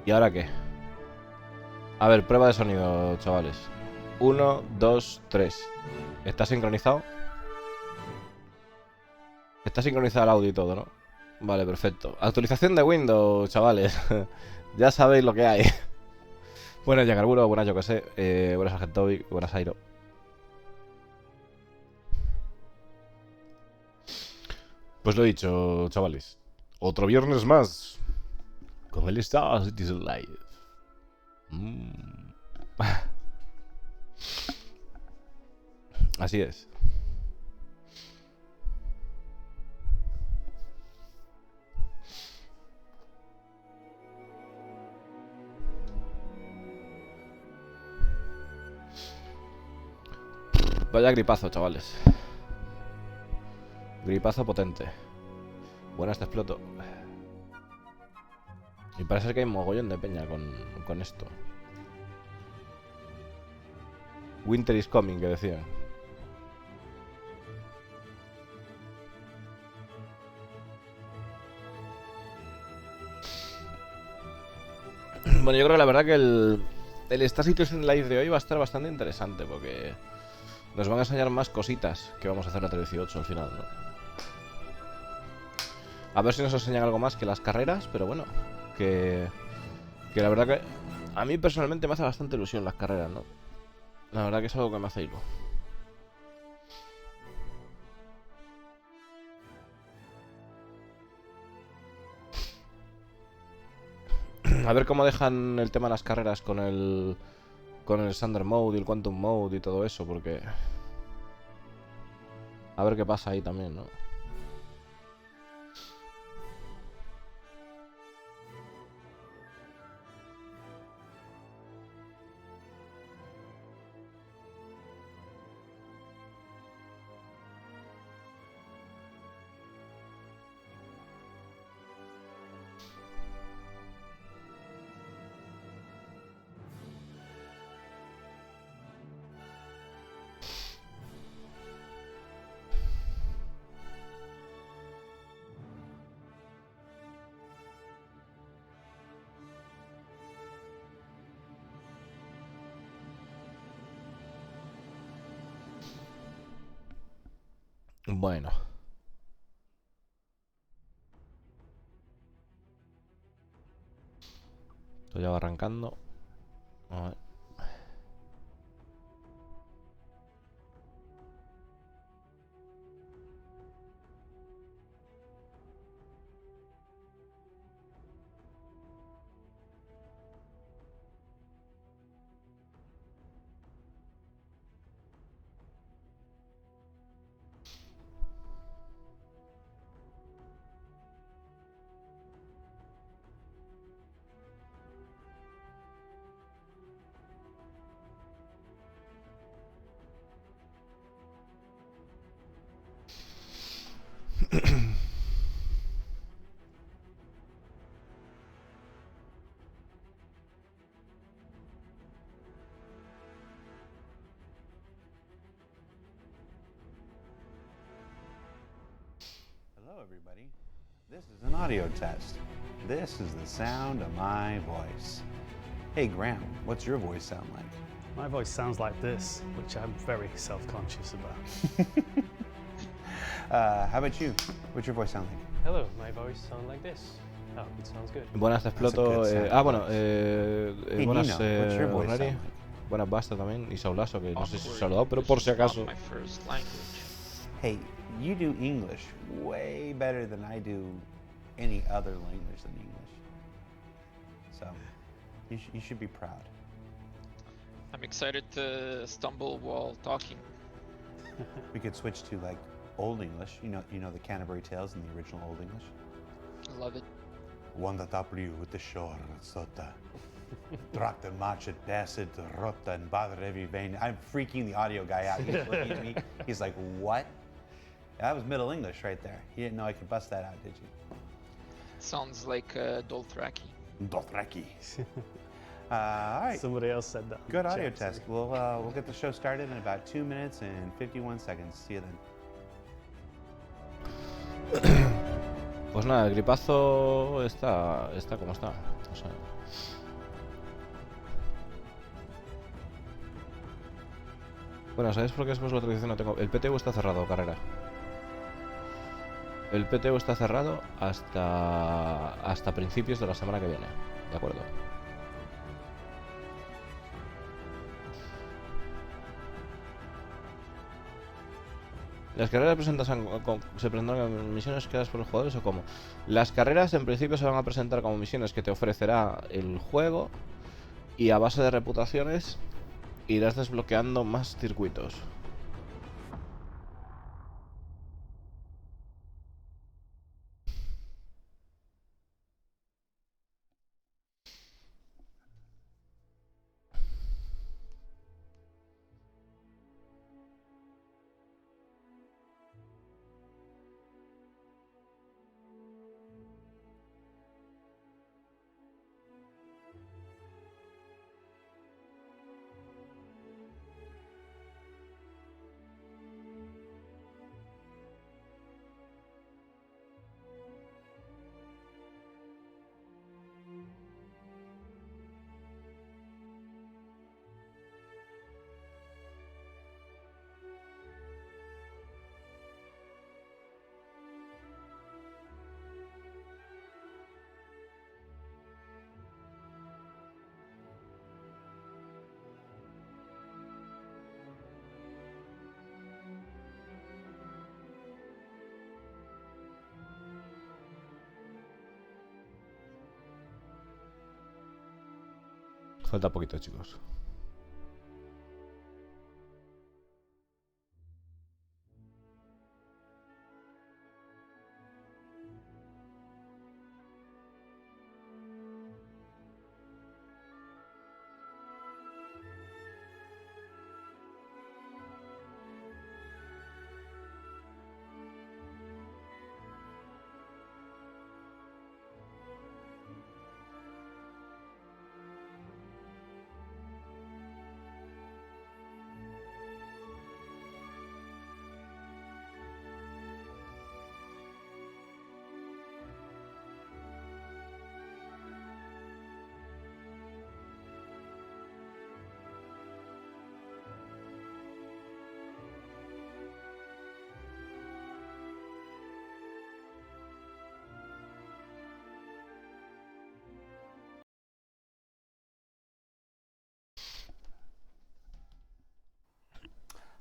¿Y ahora qué? A ver, prueba de sonido, chavales. 1, 2, 3. ¿Está sincronizado? Está sincronizado el audio y todo, ¿no? Vale, perfecto. Actualización de Windows, chavales. Ya sabéis lo que hay. Buenas, Yacarburo. Buenas, yo que sé. Buenas, Argentovic. Buenas, Airo. Pues lo he dicho, chavales. Otro viernes más. Con el Star Citizen Live. Así es. Vaya gripazo, chavales. Gripazo potente. Buenas, te exploto. Y parece que hay mogollón de peña con esto. Winter is coming, que decían. Bueno, yo creo que la verdad que el Star Citizen Live de hoy va a estar bastante interesante, porque nos van a enseñar más cositas que vamos a hacer la 18 al final, ¿no? A ver si nos enseñan algo más que las carreras, pero bueno, que la verdad que a mí personalmente me hace bastante ilusión las carreras, ¿no? La verdad que es algo que me hace hilo. A ver cómo dejan el tema de las carreras con el Standard Mode y el Quantum Mode y todo eso, porque a ver qué pasa ahí también, ¿no? Bueno. Esto ya va arrancando. A ver. Hello, everybody. This is an audio test. This is the sound of my voice. Hey, Graham, what's your voice sound like? My voice sounds like this, which I'm very self-conscious about. How about you? What's your voice sound like? Hello, my voice sounds like this. Oh, it sounds good. Buenas, te exploto. Hey, Buenas, Nino, what's your voice Ornari. sound like? Buenas, Basta también. Y Saulaso, que no sé si os he saludado, pero por si acaso. My first language. Hey, you do English way better than I do any other language than English. So, you should be proud. I'm excited to stumble while talking. We could switch to like Old English. You know the Canterbury Tales in the original Old English. I love it. Wanda tapriu with the shore sota. Trakta machet basit rota and badrevi vein. I'm freaking the audio guy out. He's looking at me. He's like, what? That was Middle English right there. You didn't know I could bust that out, did you? Sounds like Dothraki. Dothraki. All right. Somebody else said that. Good audio test. We'll get the show started in about 2 minutes and 51 seconds. See you then. Pues nada, el gripazo está como está. O sea, Bueno, ¿sabéis por qué después de la actualización no tengo...? El PTU está cerrado, carrera. El PTU está cerrado hasta principios de la semana que viene. ¿De acuerdo? ¿Las carreras se presentan como misiones creadas por los jugadores o cómo? Las carreras en principio se van a presentar como misiones que te ofrecerá el juego y a base de reputaciones irás desbloqueando más circuitos. Falta poquito, chicos.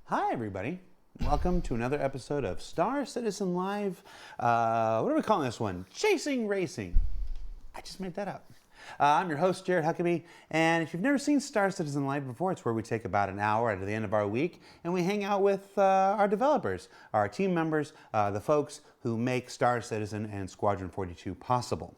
Hi, everybody. Welcome to another episode of Star Citizen Live. What are we calling this one? Chasing Racing. I just made that up. I'm your host, Jared Huckabee, and if you've never seen Star Citizen Live before, it's where we take about an hour at the end of our week and we hang out with our developers, our team members, the folks who make Star Citizen and Squadron 42 possible.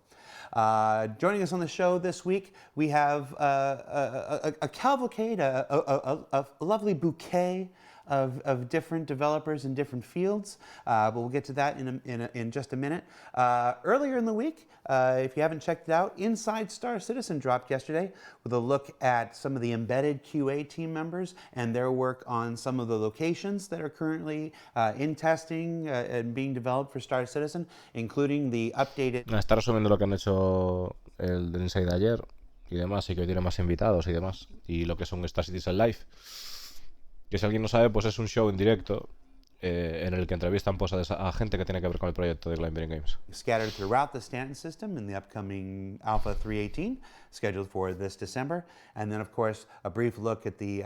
Joining us on the show this week, we have a cavalcade, a lovely bouquet of different developers in different fields, but we'll get to that in just a minute. Earlier in the week, if you haven't checked it out, Inside Star Citizen dropped yesterday with a look at some of the embedded QA team members and their work on some of the locations that are currently in testing and being developed for Star Citizen, including the updated... Está resumiendo lo que han hecho el del Inside ayer y demás, y que hoy tiene más invitados y demás, y lo que es un Star Citizen Live. Que si alguien no sabe, pues es un show en directo en el que entrevistan pues, a gente que tiene que ver con el proyecto de Climbing Games. Scattered throughout the Stanton system in the upcoming Alpha 318, scheduled for this December. And then, of course, a brief look at the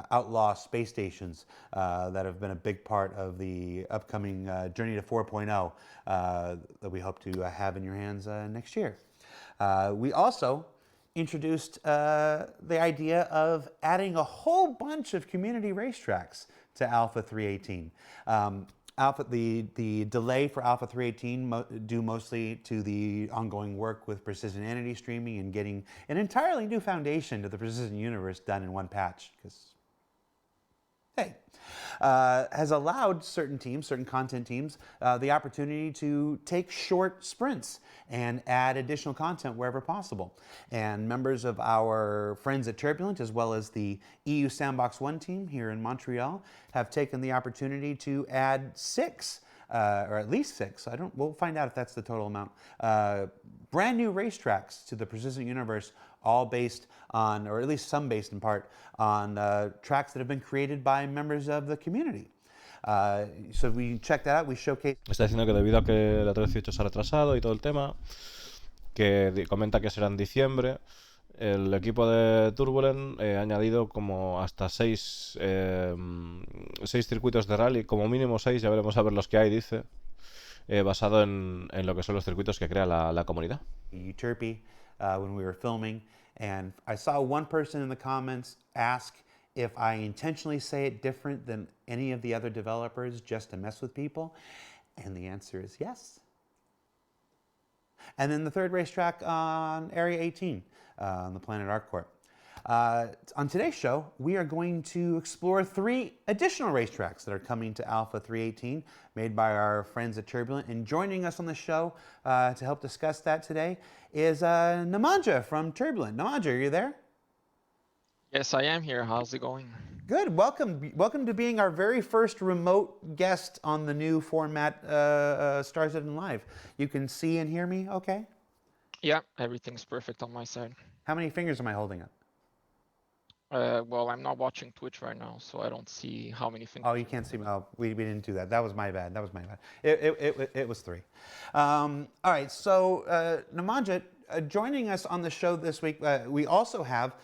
outlaw space stations that have been a big part of the upcoming Journey to 4.0 that we hope to have in your hands next year. We also introduced the idea of adding a whole bunch of community racetracks to Alpha 318. The delay for Alpha 318 due mostly to the ongoing work with Precision Entity Streaming and getting an entirely new foundation to the Precision Universe done in one patch, because hey, has allowed certain teams, certain content teams, the opportunity to take short sprints and add additional content wherever possible. And members of our friends at Turbulent, as well as the EU Sandbox 1 team here in Montreal, have taken the opportunity to add 6, or at least 6, we'll find out if that's the total amount, brand new racetracks to the Precision Universe all based on, or at least some based in part, on tracks that have been created by members of the community. So we check that out, we showcase. Está diciendo que debido a que la 318 se ha retrasado y todo el tema, que comenta que será en diciembre, el equipo de Turbulent ha añadido como hasta 6 circuitos de rally, como mínimo 6, ya veremos a ver los que hay, dice, basado en lo que son los circuitos que crea la comunidad. Euterpe, when we were filming, and I saw one person in the comments ask if I intentionally say it different than any of the other developers just to mess with people, and the answer is yes. And then the third racetrack on Area 18, on the Planet ArcCorp. On today's show, we are going to explore 3 additional racetracks that are coming to Alpha 318, made by our friends at Turbulent. And joining us on the show to help discuss that today is Nemanja from Turbulent. Nemanja, are you there? Yes, I am here. How's it going? Good. Welcome to being our very first remote guest on the new format, Stars Hidden Live. You can see and hear me okay? Yeah, everything's perfect on my side. How many fingers am I holding up? Well, I'm not watching Twitch right now, so I don't see how many fingers. Oh, you can't see me. Oh, we didn't do that. That was my bad. It was 3. All right. So, Nemanja, joining us on the show this week, we also have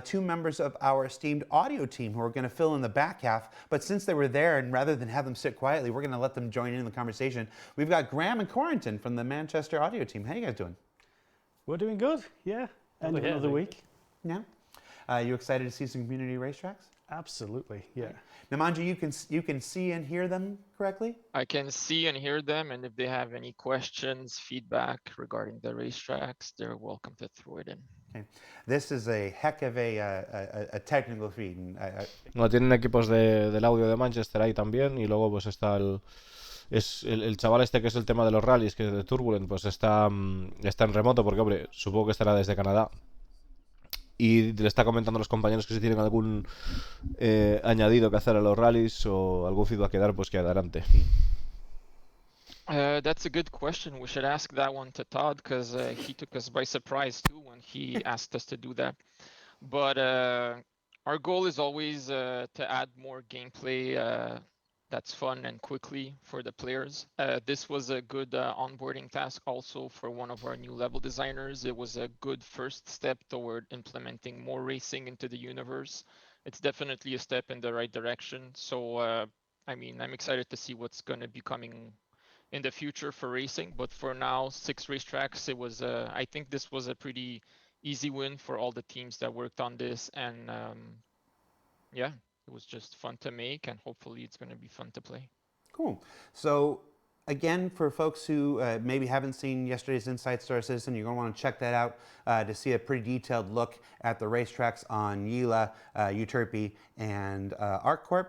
2 members of our esteemed audio team who are going to fill in the back half. But since they were there, and rather than have them sit quietly, we're going to let them join in the conversation. We've got Graham and Corentin from the Manchester audio team. How you guys doing? We're doing good, yeah. End of another week. Yeah. You excited to see some community racetracks? Absolutely, yeah. Nemanja, you can see and hear them correctly? I can see and hear them, and if they have any questions, feedback regarding the racetracks, they're welcome to throw it in. Okay. This is a heck of a technical feat. No, tienen equipos del audio de Manchester ahí también, y luego pues está el chaval este que es el tema de los rallies, que es de Turbulent, pues está en remoto, porque hombre, supongo que estará desde Canadá. Y le está comentando a los compañeros que si tienen algún añadido que hacer a los rallies o algún feedback que dar, pues que adelante. That's a good question. We should ask that one to Todd, because he took us by surprise too when he asked us to do that. But our goal is always to add more gameplay that's fun and quickly for the players. This was a good onboarding task also for one of our new level designers. It was a good first step toward implementing more racing into the universe. It's definitely a step in the right direction. So, I mean, I'm excited to see what's going to be coming in the future for racing. But for now, 6 racetracks, it was, I think this was a pretty easy win for all the teams that worked on this. And yeah. It was just fun to make, and hopefully it's going to be fun to play. Cool. So, again, for folks who maybe haven't seen yesterday's Inside Star Citizen, you're going to want to check that out to see a pretty detailed look at the racetracks on Yila, Euterpe, and ArcCorp.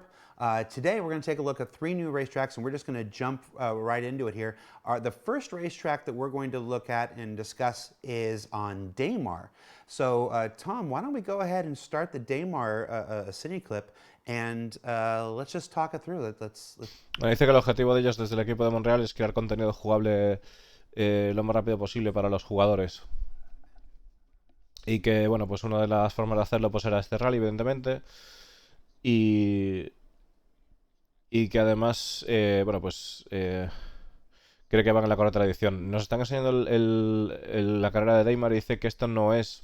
Today, we're going to take a look at 3 new racetracks, and we're just going to jump right into it here. The first racetrack that we're going to look at and discuss is on Daymar. So, Tom, why don't we go ahead and start the Daymar city clip, and let's just talk it through. Bueno, dice que el objetivo de ellos desde el equipo de Montreal es crear contenido jugable lo más rápido posible para los jugadores. Y que, bueno, pues una de las formas de hacerlo pues era este rally, evidentemente. Y que además, bueno, pues cree que van en la correcta dirección. Nos están enseñando la carrera de Daymar y dice que esto no es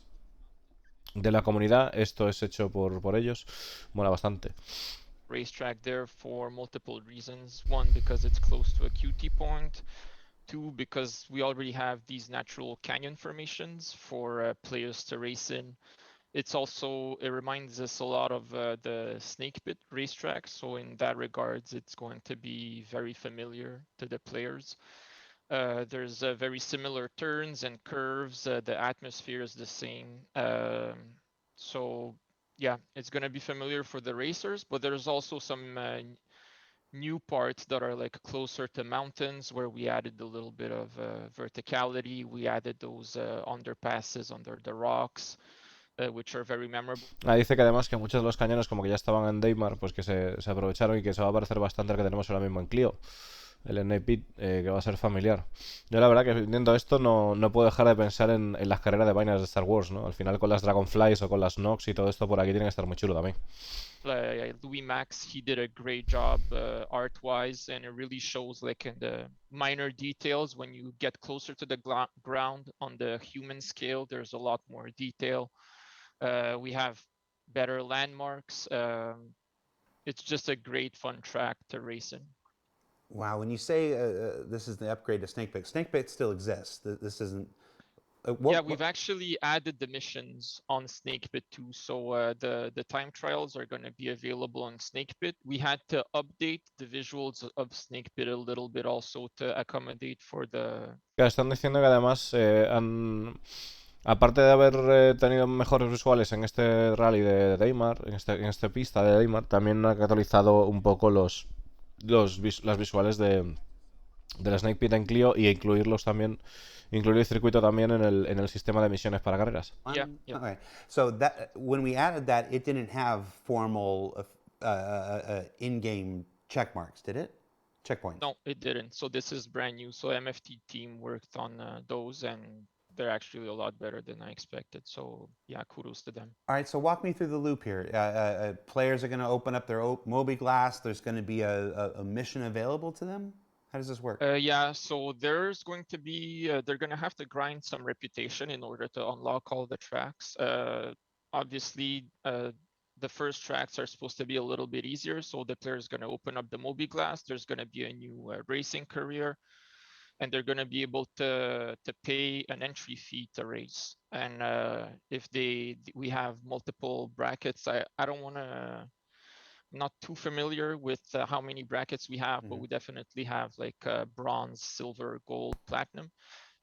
de la comunidad, esto es hecho por ellos. Mola bastante. Racetrack there for multiple reasons. 1, because it's close to a QT point. 2, because we already have these natural canyon formations for players to race in. It reminds us a lot of the Snake Pit racetrack, so in that regards, it's going to be very familiar to the players. There's very similar turns and curves. The atmosphere is the same. So, yeah, it's going to be familiar for the racers, but there's also some new parts that are like closer to mountains where we added a little bit of verticality. We added those underpasses under the rocks. Which are very memorable. Dice que además que muchos de los cañones como que ya estaban en Daymar, pues que se aprovecharon y que se va a parecer bastante al que tenemos ahora mismo en Clio. el Snake Pit, que va a ser familiar. Yo la verdad que viendo esto no puedo dejar de pensar en las carreras de vainas de Star Wars, ¿no? Al final con las Dragonflies o con las Nox y todo esto por aquí tiene que estar muy chulo también. Louis Max, he did a great job art-wise, and it really shows like in the minor details. When you get closer to the ground on the human scale, there's a lot more detail. We have better landmarks. It's just a great fun track to race in. Wow, when you say this is the upgrade to Snake Pit still exists. This isn't. Yeah, we've actually added the missions on Snake Pit too. So the time trials are going to be available on Snake Pit. We had to update the visuals of Snake Pit a little bit also to accommodate for the... Claro, están diciendo que además aparte de haber tenido mejores visuales en este rally de Deimar, en este pista de Deimar, también han actualizado un poco las visuales de la Snake Pit en Clio y incluirlos también, incluir el circuito también en el sistema de misiones para carreras. Yeah. Okay. So that when we added that, it didn't have formal in-game check marks, did it? Checkpoints. No, it didn't. So this is brand new. So MFT team worked on those, and they're actually a lot better than I expected. So yeah, kudos to them. All right, so walk me through the loop here. Players are going to open up their Moby Glass. There's going to be a mission available to them. How does this work? Yeah, so there's going to be, they're going to have to grind some reputation in order to unlock all the tracks. Obviously, the first tracks are supposed to be a little bit easier. So the player is going to open up the Moby Glass. There's going to be a new racing career, and they're going to be able to pay an entry fee to race. And if we have multiple brackets, I don't want to, not too familiar with how many brackets we have, but we definitely have like bronze, silver, gold, platinum.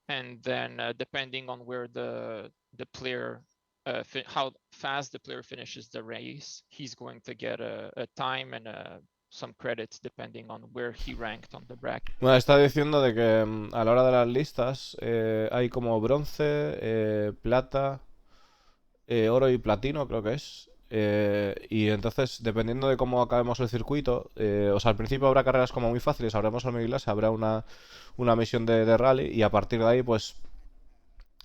And then depending on where the player, how fast the player finishes the race, he's going to get a time and some credits depending on where he ranked on the bracket. Bueno, está diciendo de que a la hora de las listas hay como bronce, plata, oro y platino, creo que es. Y entonces, dependiendo de cómo acabemos el circuito, o sea, al principio habrá carreras como muy fáciles, habremos el Clase, habrá una misión de rally, y a partir de ahí, pues,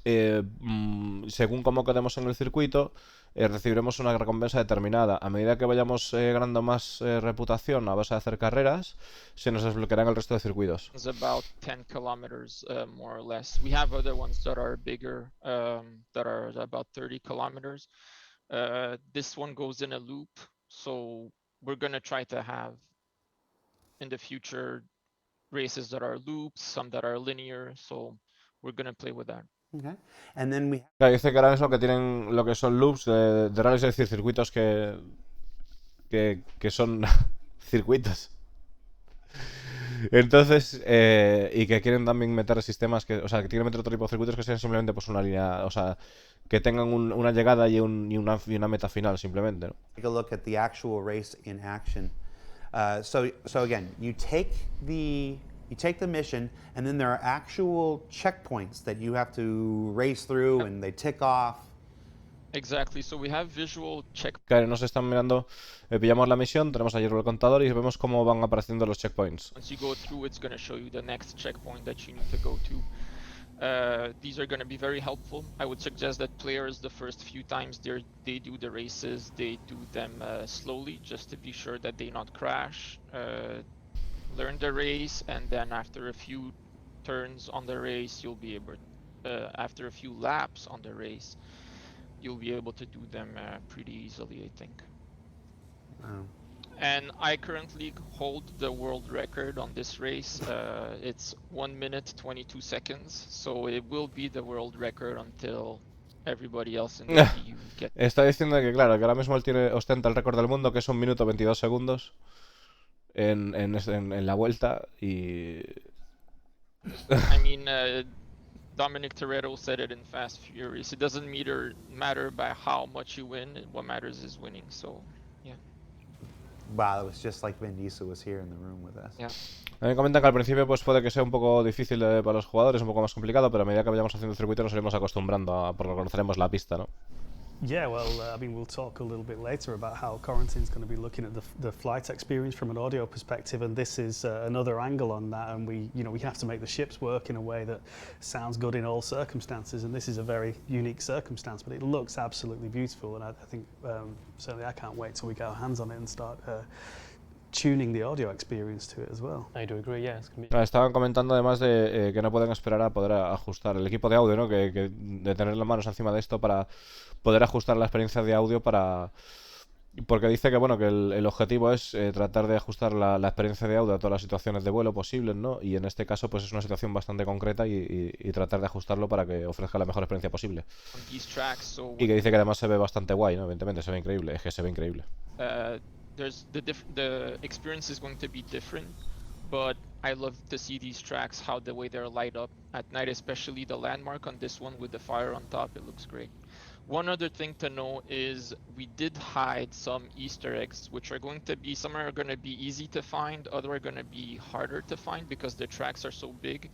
según cómo quedemos en el circuito, recibiremos una recompensa determinada. A medida que vayamos ganando más reputación a base de hacer carreras, se nos desbloquearán el resto de circuitos. It's about 10 kilometers, more or less. We have other ones that are bigger, that are about 30 kilometers. This one goes in a loop, so we're going to try to have in the future races that are loops, some that are linear, so we're going to play with that. Okay. And then we... Claro, dice que ahora mismo que tienen lo que son loops de rallies, es decir, circuitos que son circuitos. Entonces, y que quieren también meter sistemas que, o sea, que quieren meter otro tipo de circuitos que sean simplemente pues una línea, o sea, que tengan una llegada y una meta final simplemente, ¿no? Take a look at the actual race in action. So again, you take the mission, and then there are actual checkpoints that you have to race through, and they tick off. Exactly, so we have visual check. Claro, nos están mirando, pillamos la misión, tenemos ayer el contador y vemos cómo van apareciendo los checkpoints. Once you go through, it's going to show you the next checkpoint that you need to go to. These are going to be very helpful. I would suggest that players, the first few times they do the races, they do them slowly, just to be sure that they not crash. Learn the race, and then after a few turns on the race, you'll be able, after a few laps on the race, you'll be able to do them pretty easily, I think. Wow. And I currently hold the world record on this race. It's 1 minute 22 seconds, so it will be the world record until everybody else in the PTU gets. Está diciendo que claro, que ahora mismo él ostenta el récord del mundo, que es 1 minuto 22 segundos en la vuelta, y I mean, Dominic Toretto said it in Fast Furious. It doesn't matter by how much you win. What matters is winning. So, yeah. Wow, it was just like Vin Diesel was here in the room with us. Yeah. A mí me comentan que al principio pues puede que sea un poco difícil para los jugadores, un poco más complicado, pero a medida que vayamos haciendo el circuito nos iremos acostumbrando porque conoceremos la pista, ¿no? Yeah, well, I mean, we'll talk a little bit later about how Corentin's going to be looking at the flight experience from an audio perspective, and this is another angle on that. And we have to make the ships work in a way that sounds good in all circumstances. And this is a very unique circumstance, but it looks absolutely beautiful. And I think certainly I can't wait till we get our hands on it and start tuning the audio experience to it as well. I do agree, yeah. It's gonna be... Estaban comentando además de que no pueden esperar a poder ajustar el equipo de audio, ¿no? Que de tener las manos encima de esto para poder ajustar la experiencia de audio porque dice que bueno que el objetivo es tratar de ajustar la experiencia de audio a todas las situaciones de vuelo posibles, ¿no? Y en este caso pues es una situación bastante concreta y tratar de ajustarlo para que ofrezca la mejor experiencia posible. Y que dice que además se ve bastante guay, ¿no? Evidentemente se ve increíble, es que se ve increíble. The experience is going to be different, but I love to see these tracks, how the way they're light up at night, especially the landmark on this one with the fire on top. It looks great. One other thing to know is we did hide some Easter eggs, which are going to be, some are going to be easy to find, other are going to be harder to find because the tracks are so big.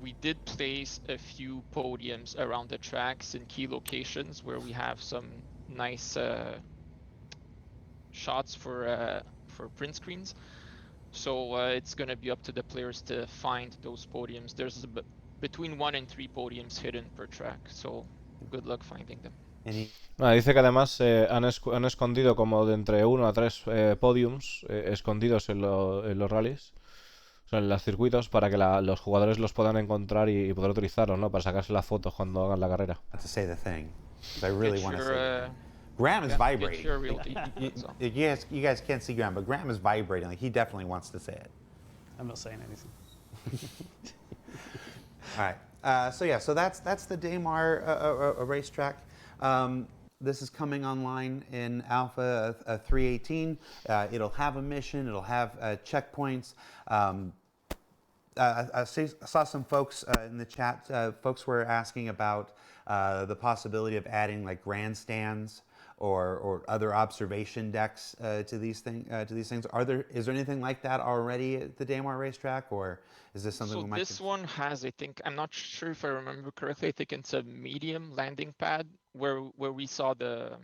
We did place a few podiums around the tracks in key locations where we have some nice shots for print screens. So it's going to be up to the players to find those podiums. There's between 1 and 3 podiums hidden per track, so good luck finding them. Dice que además han escondido como de entre 1 a 3 podiums escondidos en los rallies, o sea, en los circuitos, para que los jugadores los puedan encontrar y poder utilizarlos, ¿no? Para sacarse las fotos cuando hagan la carrera. To say the thing, I really want to say. Graham is vibrating. You guys can't see Graham, but Graham is vibrating. Like he definitely wants to say it. I'm not saying anything. All right. So that's the Daymar racetrack. This is coming online in Alpha 3.18. It'll have a mission. It'll have checkpoints. I saw some folks in the chat. Folks were asking about the possibility of adding like grandstands or other observation decks to these things. Is there anything like that already at the Daymar racetrack, or is this something we might? So this one has, I think, I'm not sure if I remember correctly, I think it's a medium landing pad where we saw the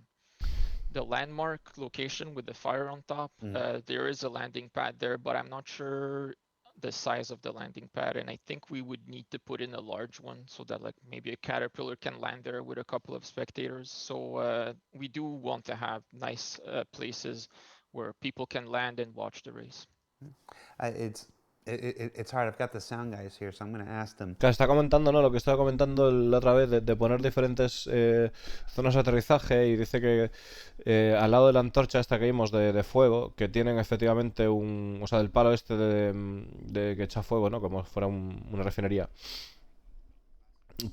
landmark location with the fire on top. There is a landing pad there, but I'm not sure the size of the landing pad, and I think we would need to put in a large one so that like maybe a caterpillar can land there with a couple of spectators. So we do want to have nice places where people can land and watch the race. It's hard. I've got the sound guys here, so I'm going to ask them. Está comentando, ¿no? Lo que estaba comentando la otra vez de poner diferentes zonas de aterrizaje, y dice que al lado de la antorcha esta que vimos de fuego, que tienen efectivamente o sea, del palo este de que echa fuego, ¿no? Como si fuera una refinería.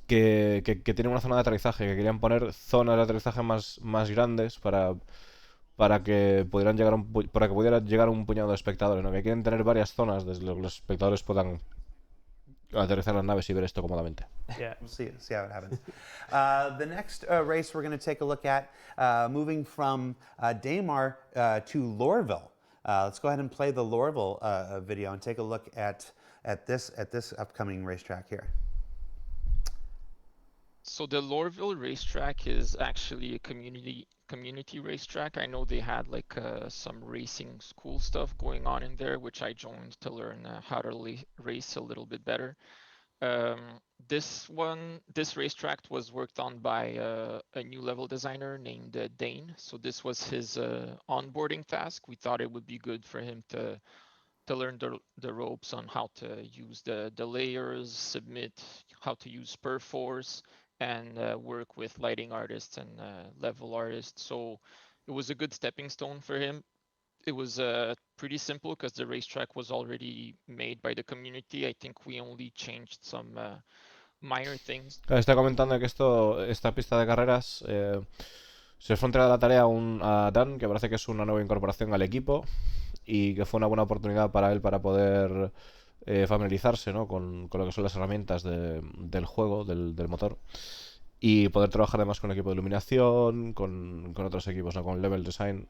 Que tiene una zona de aterrizaje, que querían poner zonas de aterrizaje más grandes para que pudiera llegar un puñado de espectadores, ¿no? Que quieren tener varias zonas desde las que los espectadores puedan aterrizar las naves y ver esto cómodamente. Yeah, we'll see how it happens. The next race we're going to take a look at, moving from Daymar to Lorville. Let's go ahead and play the Lorville video and take a look at this upcoming racetrack here. So the Lorville racetrack is actually a community racetrack. I know they had like some racing school stuff going on in there, which I joined to learn how to race a little bit better. This racetrack was worked on by a new level designer named Dane. So this was his onboarding task. We thought it would be good for him to learn the ropes on how to use the layers, submit, how to use Perforce, and work with lighting artists and level artists. So it was a good stepping stone for him. It was pretty simple because the racetrack was already made by the community. I think we only changed some minor things. Está comentando que esta pista de carreras se fue entregada la tarea a Dan, que parece que es una nueva incorporación al equipo, y que fue una buena oportunidad para él para poder familiarizarse, ¿no? con lo que son las herramientas del juego, del motor, y poder trabajar además con equipo de iluminación, con otros equipos, ¿no? Con level design,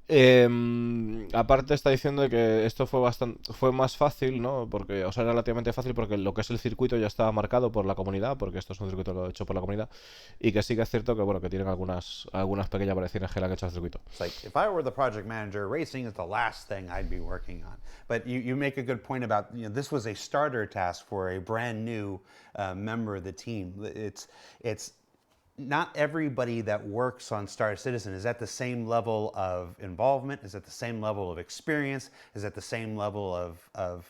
Aparte está diciendo de que esto fue más fácil, ¿no? Porque, o sea, relativamente fácil porque lo que es el circuito ya estaba marcado por la comunidad, porque esto es un circuito hecho por la comunidad, y que sí que es cierto que, bueno, que tienen algunas pequeñas variaciones que le han hecho al circuito. It's like, if I were the project manager, racing is the last thing I'd be working on. But you make a good point about, this was a starter task for a brand new member of the team. It's not everybody that works on Star Citizen is at the same level of involvement, is at the same level of experience, is at the same level of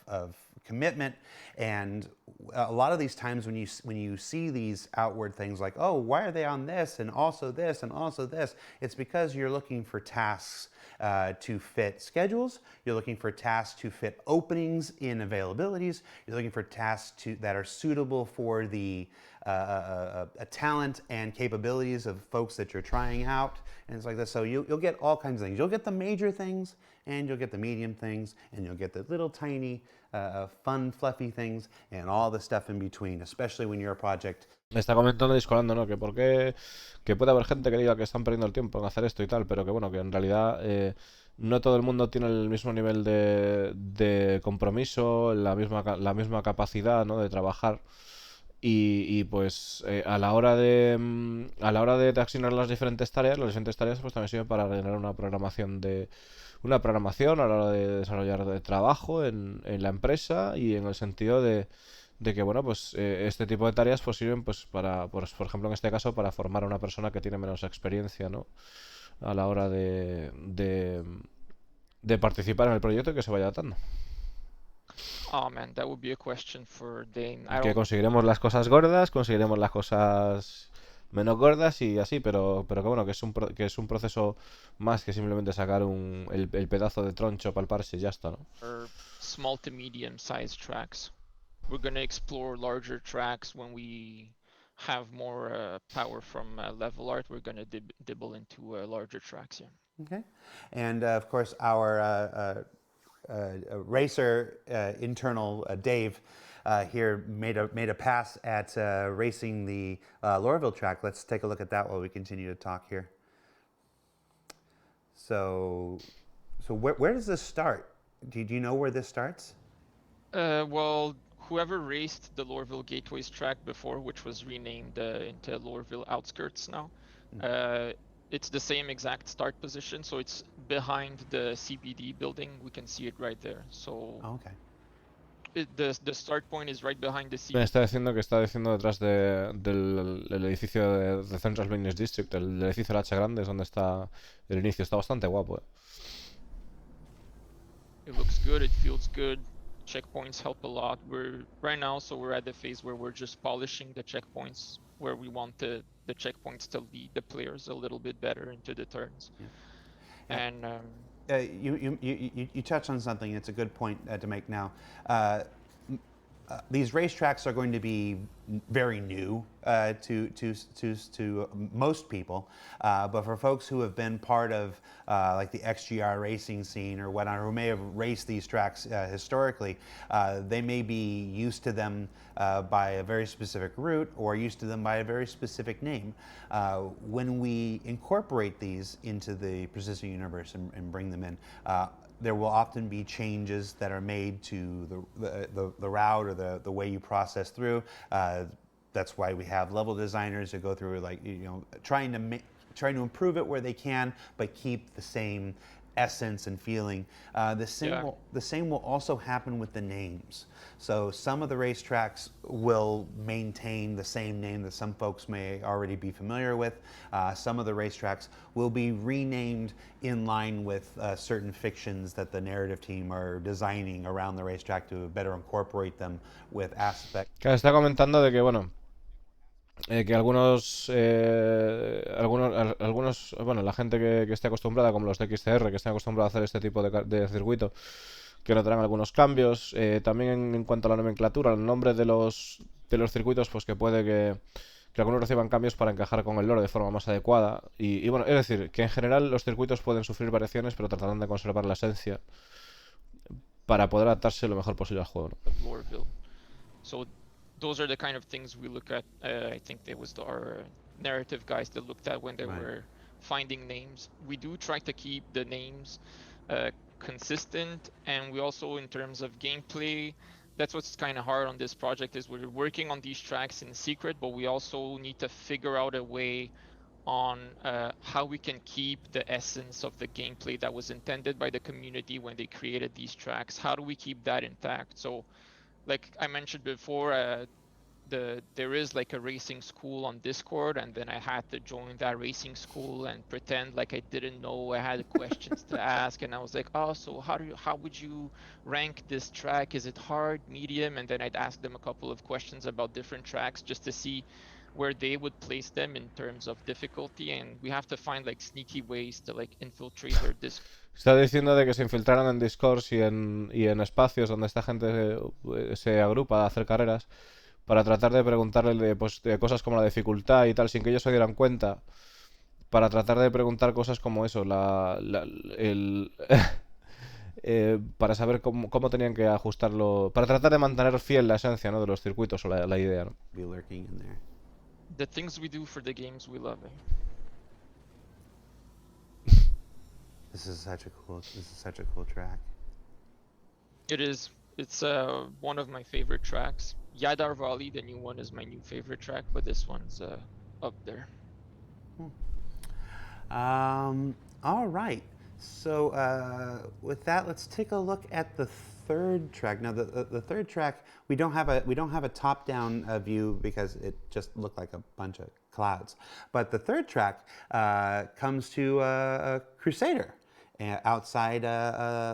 commitment. And a lot of these times when you see these outward things like, oh, why are they on this and also this and also this, it's because you're looking for tasks to fit schedules. You're looking for tasks to fit openings in availabilities. You're looking for tasks that are suitable for the talent and capabilities of folks that you're trying out, and it's like this. So you'll get all kinds of things. You'll get the major things, and you'll get the medium things, and you'll get the little tiny, fun, fluffy things, and all the stuff in between, especially when you're a project. Me está comentando Discolando, ¿no? Que por qué, que puede haber gente que diga que están perdiendo el tiempo en hacer esto y tal, pero que bueno, que en realidad no todo el mundo tiene el mismo nivel de compromiso, la misma capacidad, ¿no? De trabajar. Y pues a la hora de asignar las diferentes tareas pues también sirve para generar una programación a la hora de desarrollar de trabajo en la empresa, y en el sentido de que bueno, pues este tipo de tareas pues sirven pues para, por ejemplo en este caso, para formar a una persona que tiene menos experiencia, ¿no? A la hora de participar en el proyecto y que se vaya adaptando. Oh man, that would be a question for Dane. Que conseguiremos las cosas gordas, conseguiremos las cosas menos gordas y así, pero que bueno, que es un proceso más que simplemente sacar el pedazo de troncho, palparse y ya está, ¿no? Or small to medium sized tracks. We're gonna explore larger tracks when we have more power from level art. We're gonna dibble into larger tracks, yeah. Okay, and of course our racer internal Dave here made a pass at racing the Lorville track. Let's take a look at that while we continue to talk here. So where does this start? Do you know where this starts? Well, whoever raced the Lorville Gateways track before, which was renamed into Lorville Outskirts now, it's the same exact start position, so it's behind the CBD building. We can see it right there. So okay. The start point is right behind the CBD. Me está diciendo que está detrás del edificio de Central Business District, el edificio del H grande, es donde está el inicio. Está bastante guapo, It looks good, it feels good. Checkpoints help a lot. We're at the phase where we're just polishing the checkpoints, where we want the checkpoints to lead the players a little bit better into the turns. Yeah. And you touched on something. It's a good point to make now. These racetracks are going to be very new to most people, but for folks who have been part of like the XGR racing scene or whatnot, who may have raced these tracks historically, they may be used to them by a very specific route or used to them by a very specific name. When we incorporate these into the Precision universe and bring them in, there will often be changes that are made to the route or the way you process through. That's why we have level designers that go through, like, trying to improve it where they can, but keep the same essence and feeling. The same will also happen with the names. So some of the racetracks will maintain the same name that some folks may already be familiar with. Some of the racetracks will be renamed in line with certain fictions that the narrative team are designing around the racetrack to better incorporate them with aspects. Claro, está comentando de que, bueno, que algunos, bueno, la gente que esté acostumbrada, como los de XCR, que estén acostumbrados a hacer este tipo de circuito, que notarán algunos cambios. También en cuanto a la nomenclatura, el nombre de los circuitos, pues que puede que algunos reciban cambios para encajar con el lore de forma más adecuada. Y bueno, es decir, que en general los circuitos pueden sufrir variaciones, pero tratarán de conservar la esencia para poder adaptarse lo mejor posible al juego, ¿no? So those are the kind of things we look at. I think there was our narrative guys that looked at when they were finding names. We do try to keep the names consistent, and we also, in terms of gameplay, that's what's kind of hard on this project, is we're working on these tracks in secret, but we also need to figure out a way on how we can keep the essence of the gameplay that was intended by the community when they created these tracks. How do we keep that intact? So, like I mentioned before, there is like a racing school on Discord, and then I had to join that racing school and pretend like I didn't know. I had questions to ask, and I was like, oh, so how would you rank this track? Is it hard, medium? And then I'd ask them a couple of questions about different tracks just to see where they would place them in terms of difficulty, and we have to find like sneaky ways to like infiltrate their Discord. Está diciendo de que se infiltraran en Discord y en espacios donde esta gente se agrupa a hacer carreras para tratar de preguntarle de cosas como la dificultad y tal, sin que ellos se dieran cuenta, para tratar de preguntar cosas como eso, para saber cómo tenían que ajustarlo, para tratar de mantener fiel la esencia, ¿no?, de los circuitos o la idea, ¿no? Be lurking in there. The things we do for the games we love. This is such a cool track. It is. It's one of my favorite tracks. Yadar Valley, the new one, is my new favorite track, but this one's up there. All right. So with that, let's take a look at the third track. Now, the third track, we don't have a top-down view because it just looked like a bunch of clouds. But the third track comes to Crusader outside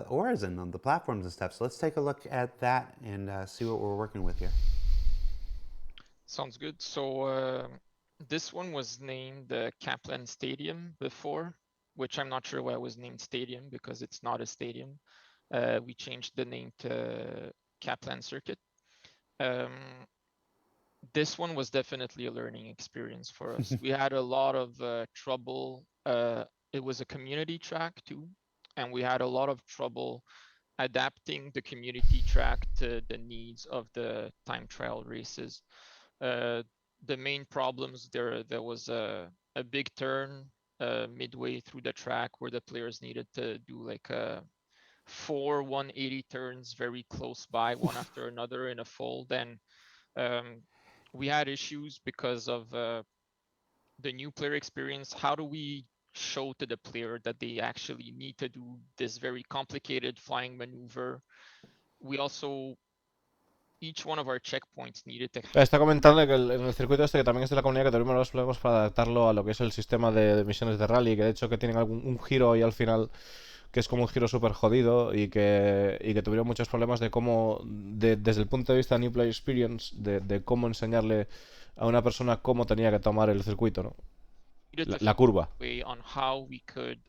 Horizon on the platforms and stuff. So let's take a look at that and see what we're working with here. Sounds good. So this one was named the Kaplan Stadium before, which I'm not sure why it was named Stadium, because it's not a stadium. We changed the name to Kaplan Circuit. This one was definitely a learning experience for us. We had a lot of trouble. It was a community track too, and we had a lot of trouble adapting the community track to the needs of the time trial races. The main problems, there was a big turn midway through the track where the players needed to do like 4 180 turns very close by, one after another in a fold. And we had issues because of the new player experience. How do we show to the player that they actually need to do this very complicated flying maneuver? We also, each one of our checkpoints needed to... Está comentando que en el circuito este, que también es de la comunidad, que tuvimos los problemas para adaptarlo a lo que es el sistema de misiones de rally, que de hecho que tienen un giro ahí al final que es como un giro súper jodido y que tuvieron muchos problemas de cómo, desde el punto de vista de New Player Experience, de cómo enseñarle a una persona cómo tenía que tomar el circuito, ¿no? La curva. On how we could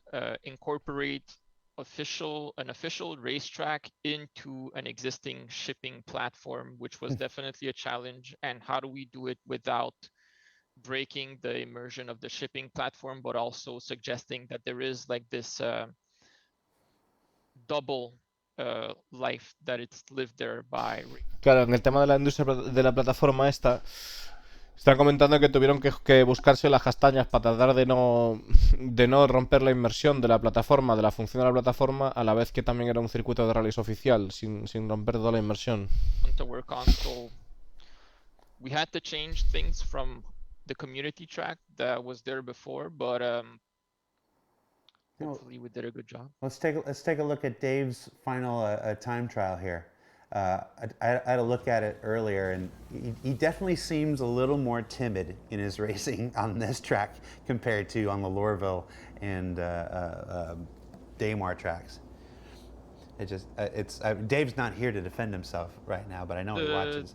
incorporate an official racetrack into an existing shipping platform, which was definitely a challenge. And how do we do it without breaking the immersion of the shipping platform, but also suggesting that there is like this double life that it's lived there by. Claro, en el tema de la industria de la plataforma esta, están comentando que tuvieron que buscarse las castañas para tratar de no romper la inmersión de la plataforma, de la función de la plataforma, a la vez que también era un circuito de rallies oficial, sin romper toda la inmersión. To work on, so we had to change things from the community track that was there before, but hopefully we did a good job. Let's take a look at Dave's final time trial here. I had a look at it earlier, and he definitely seems a little more timid in his racing on this track compared to on the Lorville and Daymar tracks. Dave's not here to defend himself right now, but I know he watches.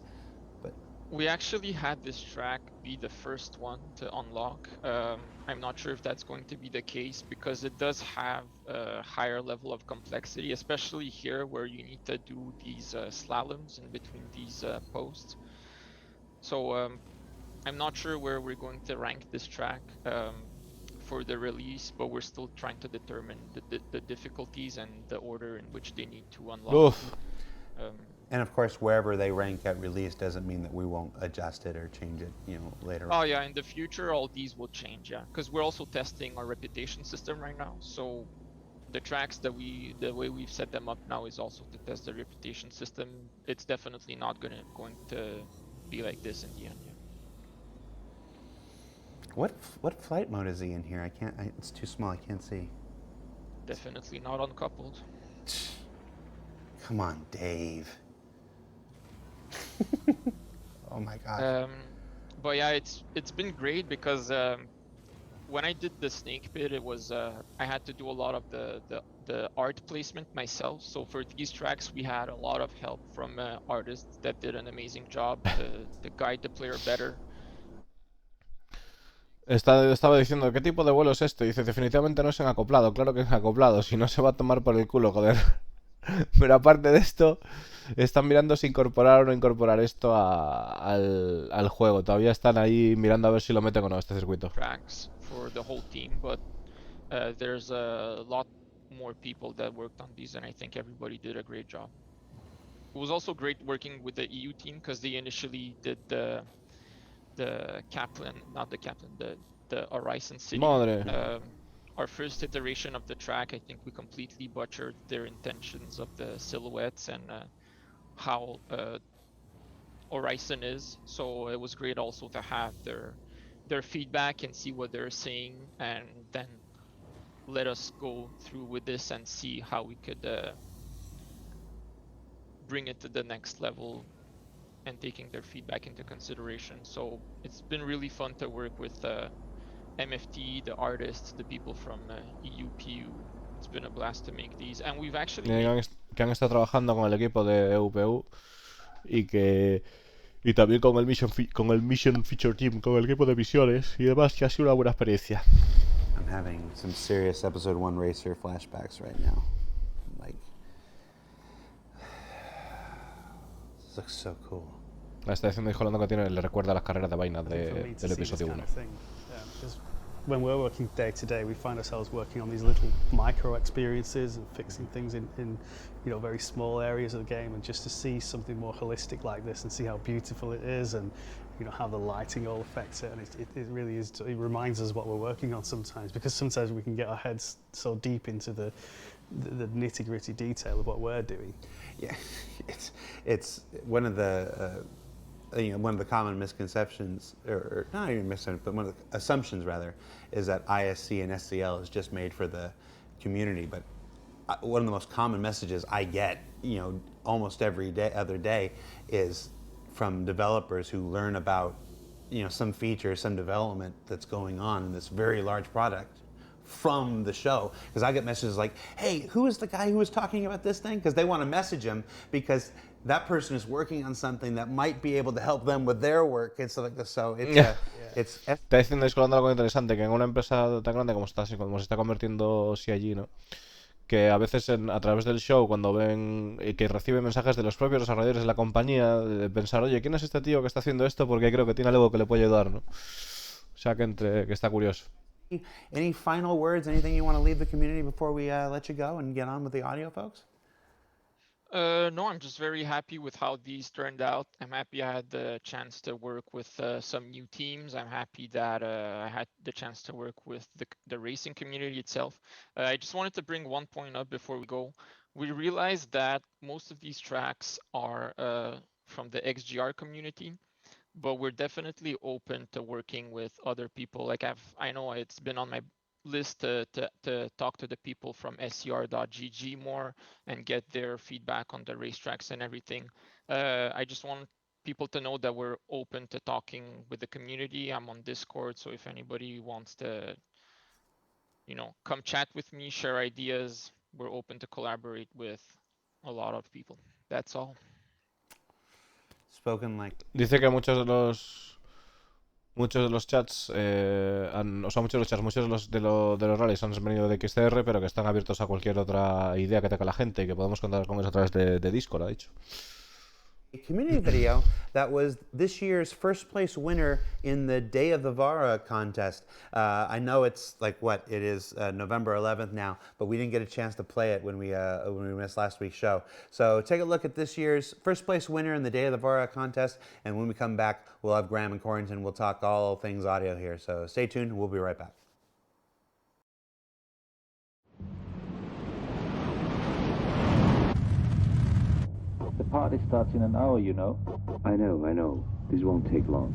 We actually had this track be the first one to unlock. I'm not sure if that's going to be the case, because it does have a higher level of complexity, especially here where you need to do these slaloms in between these posts. So I'm not sure where we're going to rank this track for the release, but we're still trying to determine the difficulties and the order in which they need to unlock. And of course, wherever they rank at release doesn't mean that we won't adjust it or change it, later Oh on. yeah, in the future, all these will change, yeah. Because we're also testing our reputation system right now. So the tracks the way we've set them up now is also to test the reputation system. It's definitely not going to be like this in the end, yeah. What flight mode is he in here? It's too small, I can't see. Definitely not uncoupled. Come on, Dave. Oh my god. But yeah, it's been great because when I did the snake pit, it was I had to do a lot of the art placement myself. So for these tracks, we had a lot of help from artists that did an amazing job to guide the player better. Estaba diciendo, ¿qué tipo de vuelo es este? Dice, definitivamente no es en acoplado. Claro que es en acoplado, si no se va a tomar por el culo, joder. Pero aparte de esto, están mirando si incorporar o no incorporar esto al juego. Todavía están ahí mirando a ver si lo meten o no, este circuito. Tracks for the whole team, but there's a lot more people that worked on these, and I think everybody did a great job. It was also great working with the EU team because they initially did the Kaplan, not the Kaplan, the Horizon City. Madre. Our first iteration of the track, I think we completely butchered their intentions of the silhouettes and how Horizon is. So it was great also to have their feedback and see what they're saying, and then let us go through with this and see how we could bring it to the next level and taking their feedback into consideration. So it's been really fun to work with MFT, the artists, the people from EU PU. It's been a blast to make these, and we've actually que han estado trabajando con el equipo de EUPU y también con el Mission Feature Team, con el equipo de misiones y demás, que ha sido una buena experiencia. I'm having some serious episode 1 racer flashbacks right now. Like, this looks so cool. La estación de Holanda que tiene le recuerda a las carreras de vainas del episodio 1. When we're working day to day, we find ourselves working on these little micro experiences and fixing things in very small areas of the game, and just to see something more holistic like this and see how beautiful it is, and how the lighting all affects it, and it really is. It reminds us what we're working on sometimes, because sometimes we can get our heads so deep into the nitty-gritty detail of what we're doing. Yeah, it's one of the one of the common misconceptions, or not even misconceptions, but one of the assumptions rather, is that ISC and SCL is just made for the community. But one of the most common messages I get, almost every other day, is from developers who learn about, some feature, some development that's going on in this very large product from the show. Because I get messages like, hey, who is the guy who was talking about this thing? Because they want to message him because that person is working on something that might be able to help them with their work. It's like this. So it's Está diciendo Discord algo interesante, que en una empresa tan grande como se está convirtiendo CIG, ¿no? Que a veces a través del show, cuando ven que recibe mensajes de los propios desarrolladores de la compañía, de pensar, oye, ¿quién es este tío que está haciendo esto? Porque creo que tiene algo que le puede ayudar, ¿no? O sea, que está curioso. Any final words, anything you want to leave the community before we let you go and get on with the audio, folks? No, I'm just very happy with how these turned out. I'm happy I had the chance to work with some new teams. I'm happy that I had the chance to work with the racing community itself. I just wanted to bring one point up before we go. We realized that most of these tracks are from the XGR community, but we're definitely open to working with other people. Like I know it's been on my list to talk to the people from scr.gg more and get their feedback on the racetracks and everything. I just want people to know that we're open to talking with the community. I'm on Discord, so if anybody wants to, come chat with me, share ideas, we're open to collaborate with a lot of people. That's all. Spoken like. Dice que muchos de los chats, muchos de los rallies han venido de XCR, pero que están abiertos a cualquier otra idea que tenga la gente y que podemos contar con eso a través de Discord, ha dicho. community video that was this year's first place winner in the Day of the Vara contest. I know it's like it is November 11th now, but we didn't get a chance to play it when we missed last week's show. So take a look at this year's first place winner in the Day of the Vara contest, and when we come back, we'll have Graham and Corrington. We'll talk all things audio here. So stay tuned. We'll be right back. The party starts in an hour, you know. I know. This won't take long.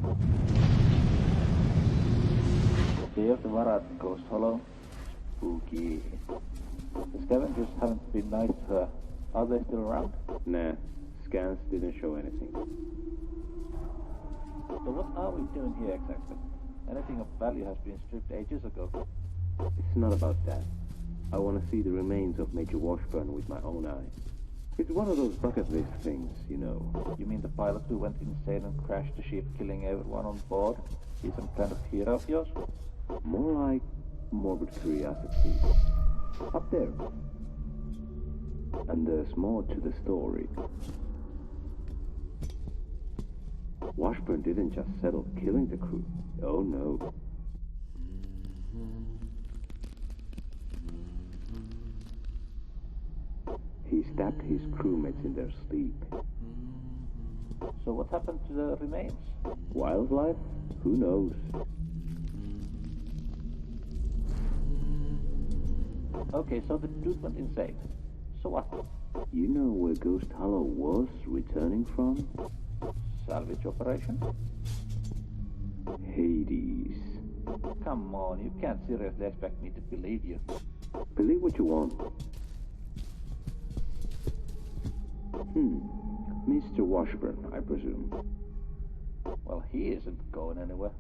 Day of the Varat, Ghost Hollow. Spooky. The scavengers haven't been nice to her. Are they still around? Nah, scans didn't show anything. So what are we doing here exactly? Anything of value has been stripped ages ago. It's not about that. I want to see the remains of Major Washburn with my own eyes. It's one of those bucket list things, you know. You mean the pilot who went insane and crashed the ship, killing everyone on board? He's some kind of hero of yours? More like morbid curiosity. Up there. And there's more to the story. Washburn didn't just settle killing the crew. Oh no. He stabbed his crewmates in their sleep. So what happened to the remains? Wildlife? Who knows? Okay, so the dude went insane. So what? You know where Ghost Hollow was returning from? Salvage operation? Hades. Come on, you can't seriously expect me to believe you. Believe what you want. Mr. Washburn, I presume. Well, he isn't going anywhere.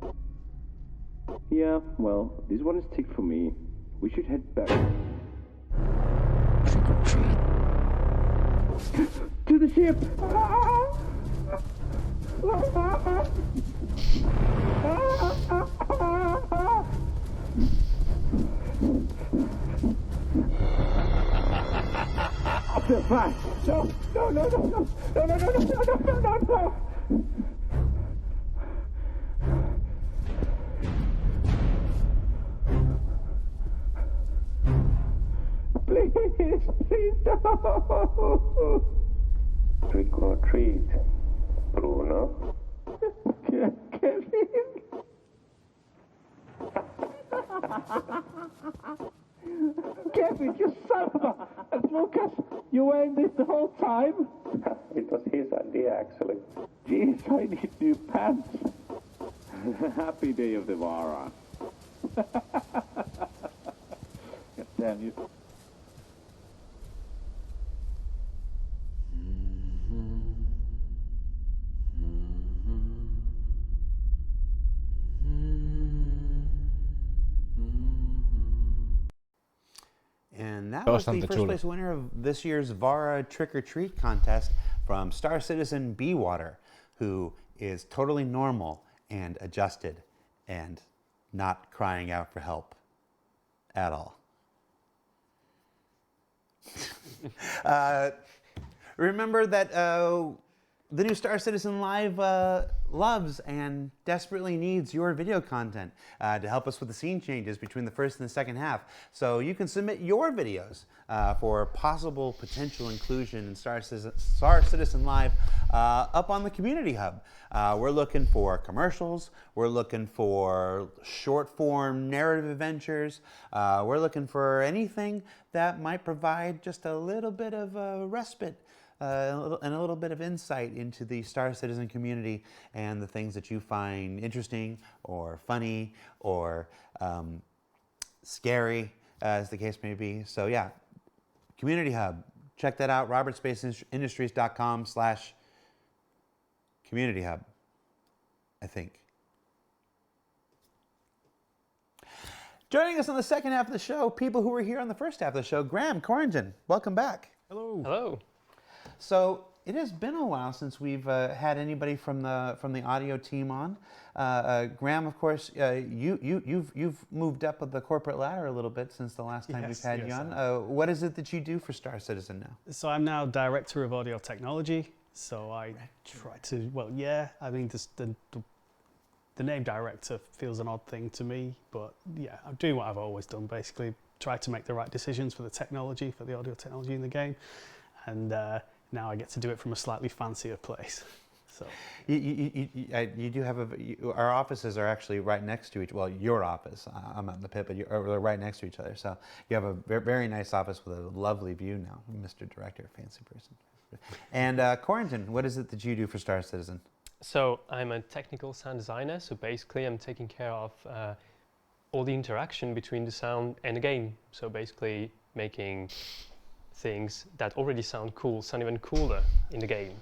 Yeah, well, this one is ticked for me. We should head back. Trick or treat. To the ship! Up there, fast! No! Please don't! Trick or treat, Bruno. Kevin. Kevin, you son of a... And Lucas, you were in this the whole time? It was his idea, actually. Jeez, I need new pants. Happy Day of the Vara. God damn you. And that was the Bastante first chulo. place winner of this year's Vara Trick or Treat contest from Star Citizen Bewater, who is totally normal and adjusted and not crying out for help at all. Remember that the new Star Citizen Live loves and desperately needs your video content to help us with the scene changes between the first and the second half. So you can submit your videos for possible potential inclusion in Star Citizen Live up on the Community Hub. We're looking for commercials. We're looking for short-form narrative adventures. We're looking for anything that might provide just a little bit of respite and a little bit of insight into the Star Citizen community and the things that you find interesting or funny or scary, as the case may be. So yeah, Community Hub. Check that out, robertspacindustries.com/community hub, I think. Joining us on the second half of the show, people who were here on the first half of the show, Graham, Corrington, welcome back. Hello. Hello. So it has been a while since we've had anybody from the audio team on. Graham, of course, you've moved up the corporate ladder a little bit since the last time we've had you on. What is it that you do for Star Citizen now? So I'm now Director of Audio Technology. So I try to, well, yeah, I mean, the name director feels an odd thing to me, but yeah, I'm doing what I've always done, basically. Try to make the right decisions for the technology, for the audio technology in the game. And now I get to do it from a slightly fancier place. So You do have our offices are actually right next to each. Well, your office, I'm out in the pit, but they're right next to each other. So you have a very nice office with a lovely view now, Mr. Director, fancy person. And Corentin, what is it that you do for Star Citizen? So I'm a technical sound designer. So basically, I'm taking care of all the interaction between the sound and the game. So basically, making things that already sound cool sound even cooler in the game.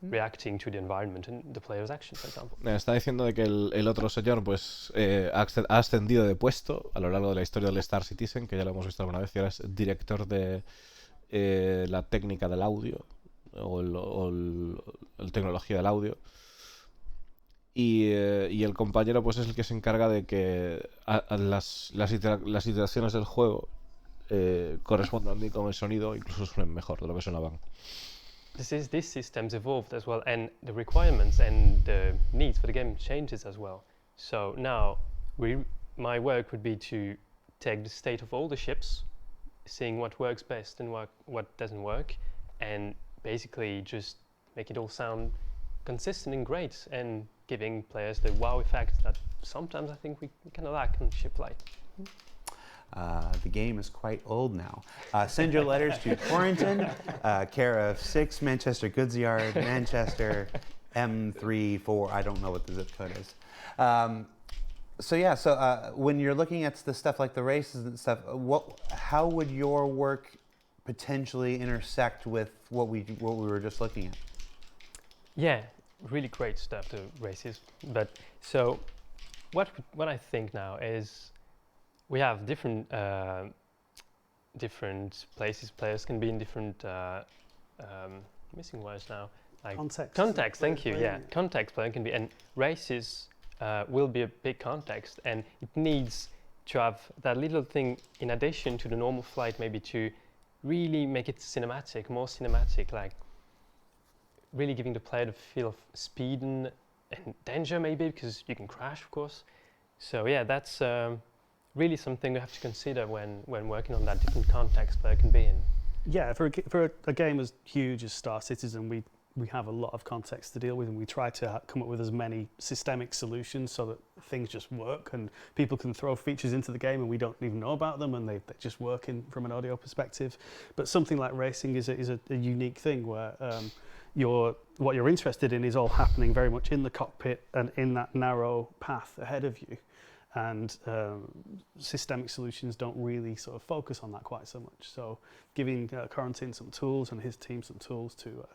Reacting to the environment and the player's action, for example. Está diciendo de que el otro señor pues ha ascendido de puesto a lo largo de la historia del Star Citizen, que ya lo hemos visto alguna vez, y ahora es director de la técnica del audio o la tecnología del audio. Y el compañero pues es el que se encarga de que las iteraciones del juego correspondan bien con el sonido, incluso suenen mejor de lo que sonaban. This system's evolved as well, and the requirements and the needs for the game changes as well. So now, my work would be to take the state of all the ships, seeing what works best and what doesn't work, and basically just make it all sound consistent and great, and giving players the wow effect that sometimes I think we kind of lack on ship flight. The game is quite old now. Send your letters to Corentin, care of 6 Manchester Goods Yard, Manchester, M34. I don't know what the zip code is. So when you're looking at the stuff like the races and stuff, how would your work potentially intersect with what we were just looking at? Yeah, really great stuff, the races. But so what I think now is, we have different places. Players can be in different missing words now. Like context. Thank you. Yeah, context player can be, and races will be a big context, and it needs to have that little thing in addition to the normal flight, maybe to really make it cinematic, more cinematic, like really giving the player the feel of speed and danger, maybe, because you can crash, of course. So yeah, that's really something we have to consider when working on that different context player can be in. Yeah, for a game as huge as Star Citizen, we have a lot of context to deal with, and we try to come up with as many systemic solutions so that things just work and people can throw features into the game and we don't even know about them, and they just work from an audio perspective. But something like racing is a unique thing where what you're interested in is all happening very much in the cockpit and in that narrow path ahead of you. And systemic solutions don't really sort of focus on that quite so much. So giving Corentin some tools and his team some tools to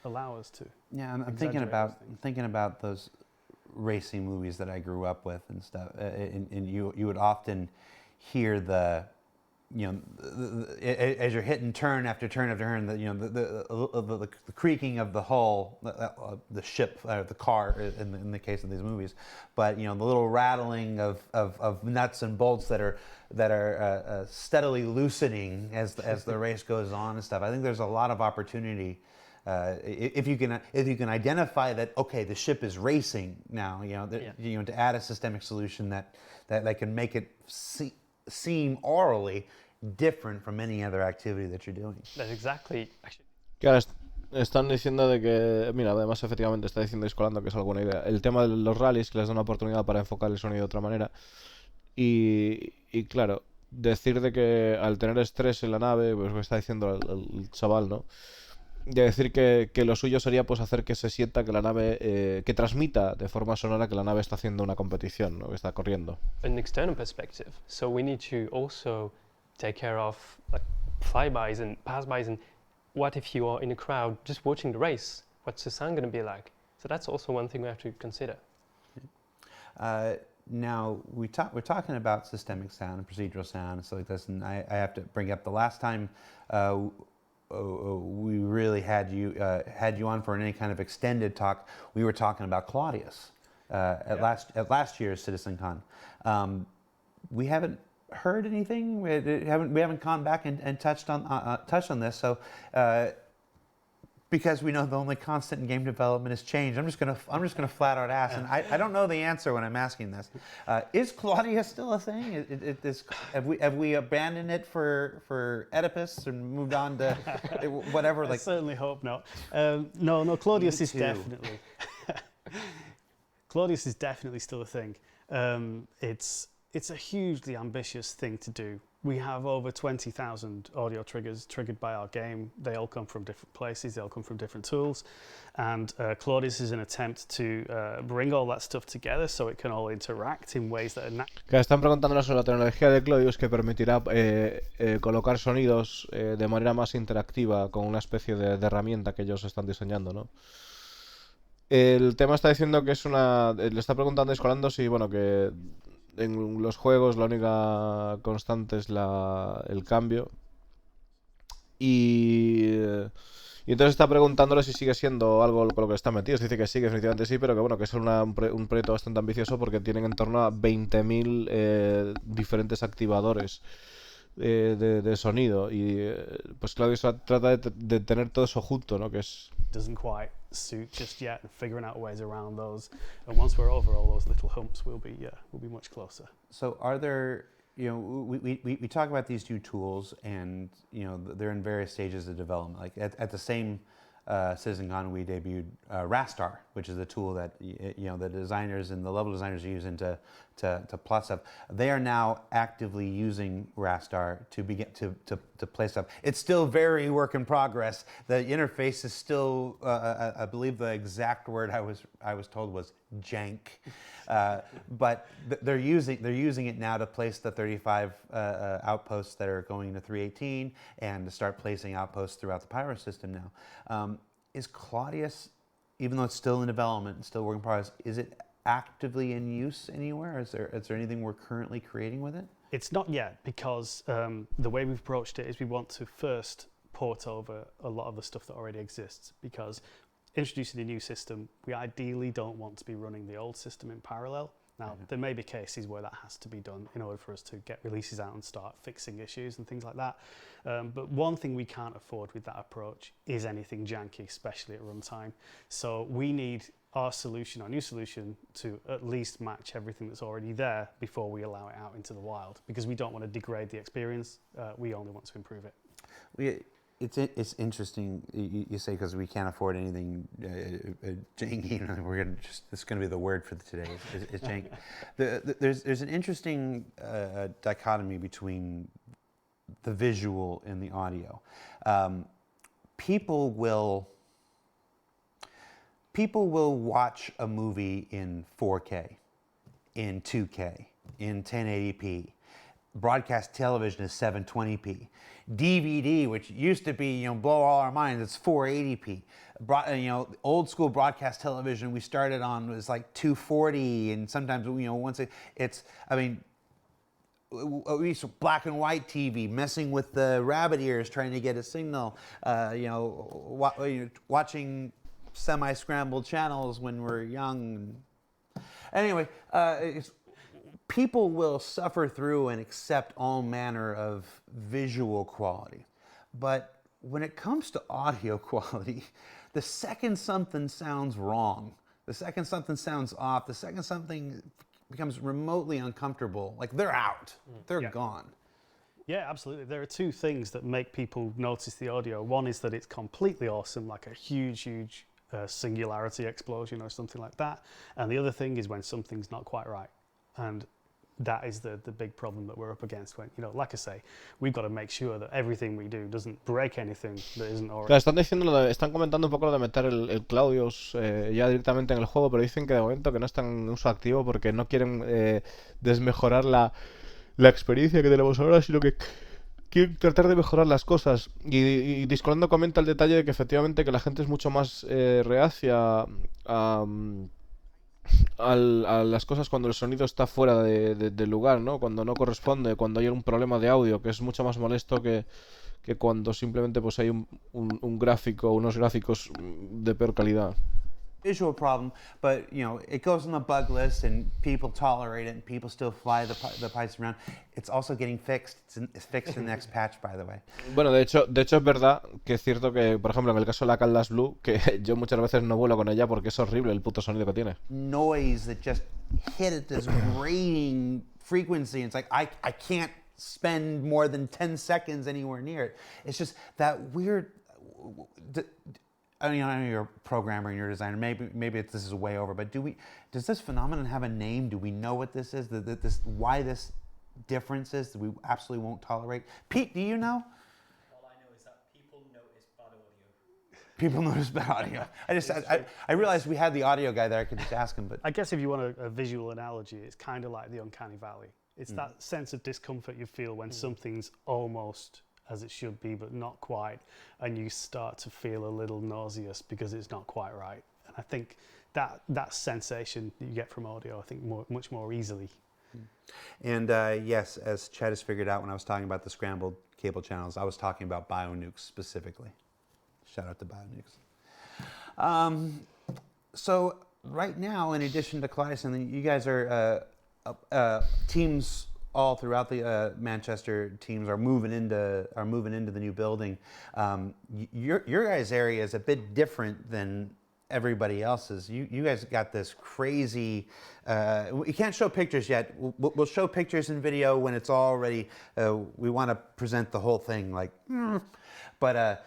allow us to. Yeah, I'm thinking about those racing movies that I grew up with and stuff. And you would often hear as you're hitting turn after turn after turn, the creaking of the hull, the ship, the car, in the case of these movies, but the little rattling of nuts and bolts that are steadily loosening as the race goes on and stuff. I think there's a lot of opportunity if you can identify that, okay, the ship is racing now. To add a systemic solution that can make it seem orally different from any other activity that you're doing. That's exactly. Claro, están diciendo de que, mira, además efectivamente está diciendo Iscolando que es alguna idea. El tema de los rallies, que les da una oportunidad para enfocar el sonido de otra manera. Y claro, decir de que al tener estrés en la nave, pues lo que está diciendo el chaval, ¿no? De decir que lo suyo sería pues hacer que se sienta que la nave, que transmita de forma sonora que la nave está haciendo una competición, ¿no? Que está corriendo. An external perspective. So we need to also take care of like flybys and passbys, and what if you are in a crowd just watching the race? What's the sound going to be like? So that's also one thing we have to consider. Now we're talking about systemic sound and procedural sound and stuff like this, and I have to bring up the last time we really had you on for any kind of extended talk. We were talking about Claudius at last year's CitizenCon. We haven't heard anything. We haven't gone back and touched on this. So because we know the only constant in game development is change. I'm just gonna flat out ask, and I don't know the answer when I'm asking this. Is Claudia still a thing? Have we abandoned it for Oedipus and moved on to whatever? I certainly hope not. No, Claudius is definitely Claudius is definitely still a thing. It's a hugely ambitious thing to do. We have over 20,000 audio triggers triggered by our game. They all come from different places, they all come from different tools. And Claudius is an attempt to bring all that stuff together so it can all interact in ways that are Que están preguntándonos sobre la tecnología de Claudius que permitirá colocar sonidos de manera más interactiva con una especie de herramienta que ellos están diseñando, ¿no? El tema está diciendo que es una... Le está preguntando Escolando si, bueno, que en los juegos la única constante es el cambio. Y entonces está preguntándole si sigue siendo algo con lo que está metido. Dice que sí, que definitivamente sí, pero que bueno, que es un proyecto bastante ambicioso porque tienen en torno a 20.000 diferentes activadores de sonido. Y pues Claudio trata de tener todo eso junto, ¿no? Que es... doesn't quite suit just yet, and figuring out ways around those. And once we're over all those little humps, we'll be much closer. So are there, we talk about these new tools, and they're in various stages of development. Like at the same CitizenCon, we debuted Rastar, which is a tool that the designers and the level designers are using to plot stuff. They are now actively using Rastar to begin to play stuff. It's still very work in progress. The interface is still, I believe the exact word I was told was jank. But they're using it now to place the 35 outposts that are going to 318 and to start placing outposts throughout the Pyro system now. Is Claudius, even though it's still in development and still work in progress, is it actively in use anywhere? Is there anything we're currently creating with it? It's not yet, because the way we've approached it is we want to first port over a lot of the stuff that already exists, because introducing a new system, we ideally don't want to be running the old system in parallel. Now, there may be cases where that has to be done in order for us to get releases out and start fixing issues and things like that. But one thing we can't afford with that approach is anything janky, especially at runtime. So we need our new solution, to at least match everything that's already there before we allow it out into the wild, because we don't want to degrade the experience. We only want to improve it. It's interesting you say, because we can't afford anything janky. It's going to be the word for today. Is jank. There's an interesting dichotomy between the visual and the audio. People will watch a movie in 4K, in 2K, in 1080p. Broadcast television is 720p. DVD, which used to be, blow all our minds, it's 480p. Old school broadcast television we started on was like 240, and sometimes, once we used to black and white TV, messing with the rabbit ears, trying to get a signal, watching semi-scrambled channels when we're young. Anyway, people will suffer through and accept all manner of visual quality. But when it comes to audio quality, the second something sounds wrong, the second something sounds off, the second something becomes remotely uncomfortable, like they're out, they're gone. Yeah, absolutely. There are two things that make people notice the audio. One is that it's completely awesome, like a huge singularity explosion or something like that. And the other thing is when something's not quite right. And that is the big problem that we're up against. When, like I say, we've got to make sure that everything we do doesn't break anything that isn't already. Claro, están comentando un poco lo de meter el Claudius ya directamente en el juego, pero dicen que de momento que no están en uso activo porque no quieren desmejorar la experiencia que tenemos ahora, sino que quieren tratar de mejorar las cosas. Y Discolando comenta el detalle de que efectivamente que la gente es mucho más reacia a las cosas cuando el sonido está fuera del lugar, ¿no? Cuando no corresponde, cuando hay un problema de audio, que es mucho más molesto que cuando simplemente pues hay un gráfico, unos gráficos de peor calidad. visual problem, but you know, it goes on the bug list and people tolerate it and people still fly the pipes around. It's also getting fixed. It's fixed in the next patch, by the way. Bueno, de hecho es verdad que es cierto que, por ejemplo, en el caso de la Caldas Blue, que yo muchas veces no vuelo con ella porque es horrible el puto sonido que tiene. Noise that just hit at this grating frequency. It's like I can't spend more than 10 seconds anywhere near it. It's just that weird. I mean, I know you're a programmer and you're a designer. Maybe this is way over, but does this phenomenon have a name? Do we know what this is? Why this difference is that we absolutely won't tolerate? Pete, do you know? All I know is that people notice bad audio. People notice bad audio. I realized we had the audio guy there. I could just ask him, but I guess if you want a visual analogy, it's kind of like the uncanny valley. It's that sense of discomfort you feel when something's almost as it should be, but not quite, and you start to feel a little nauseous because it's not quite right. And I think that sensation that you get from audio, I think much more easily. And yes, as Chad has figured out when I was talking about the scrambled cable channels, I was talking about BioNukes specifically. Shout out to BioNukes. So right now, in addition to Clyson, you guys are teams all throughout the Manchester teams are moving into the new building. Your guys' area is a bit different than everybody else's. You guys got this crazy. We can't show pictures yet. We'll show pictures and video when it's all ready. We want to present the whole thing like. But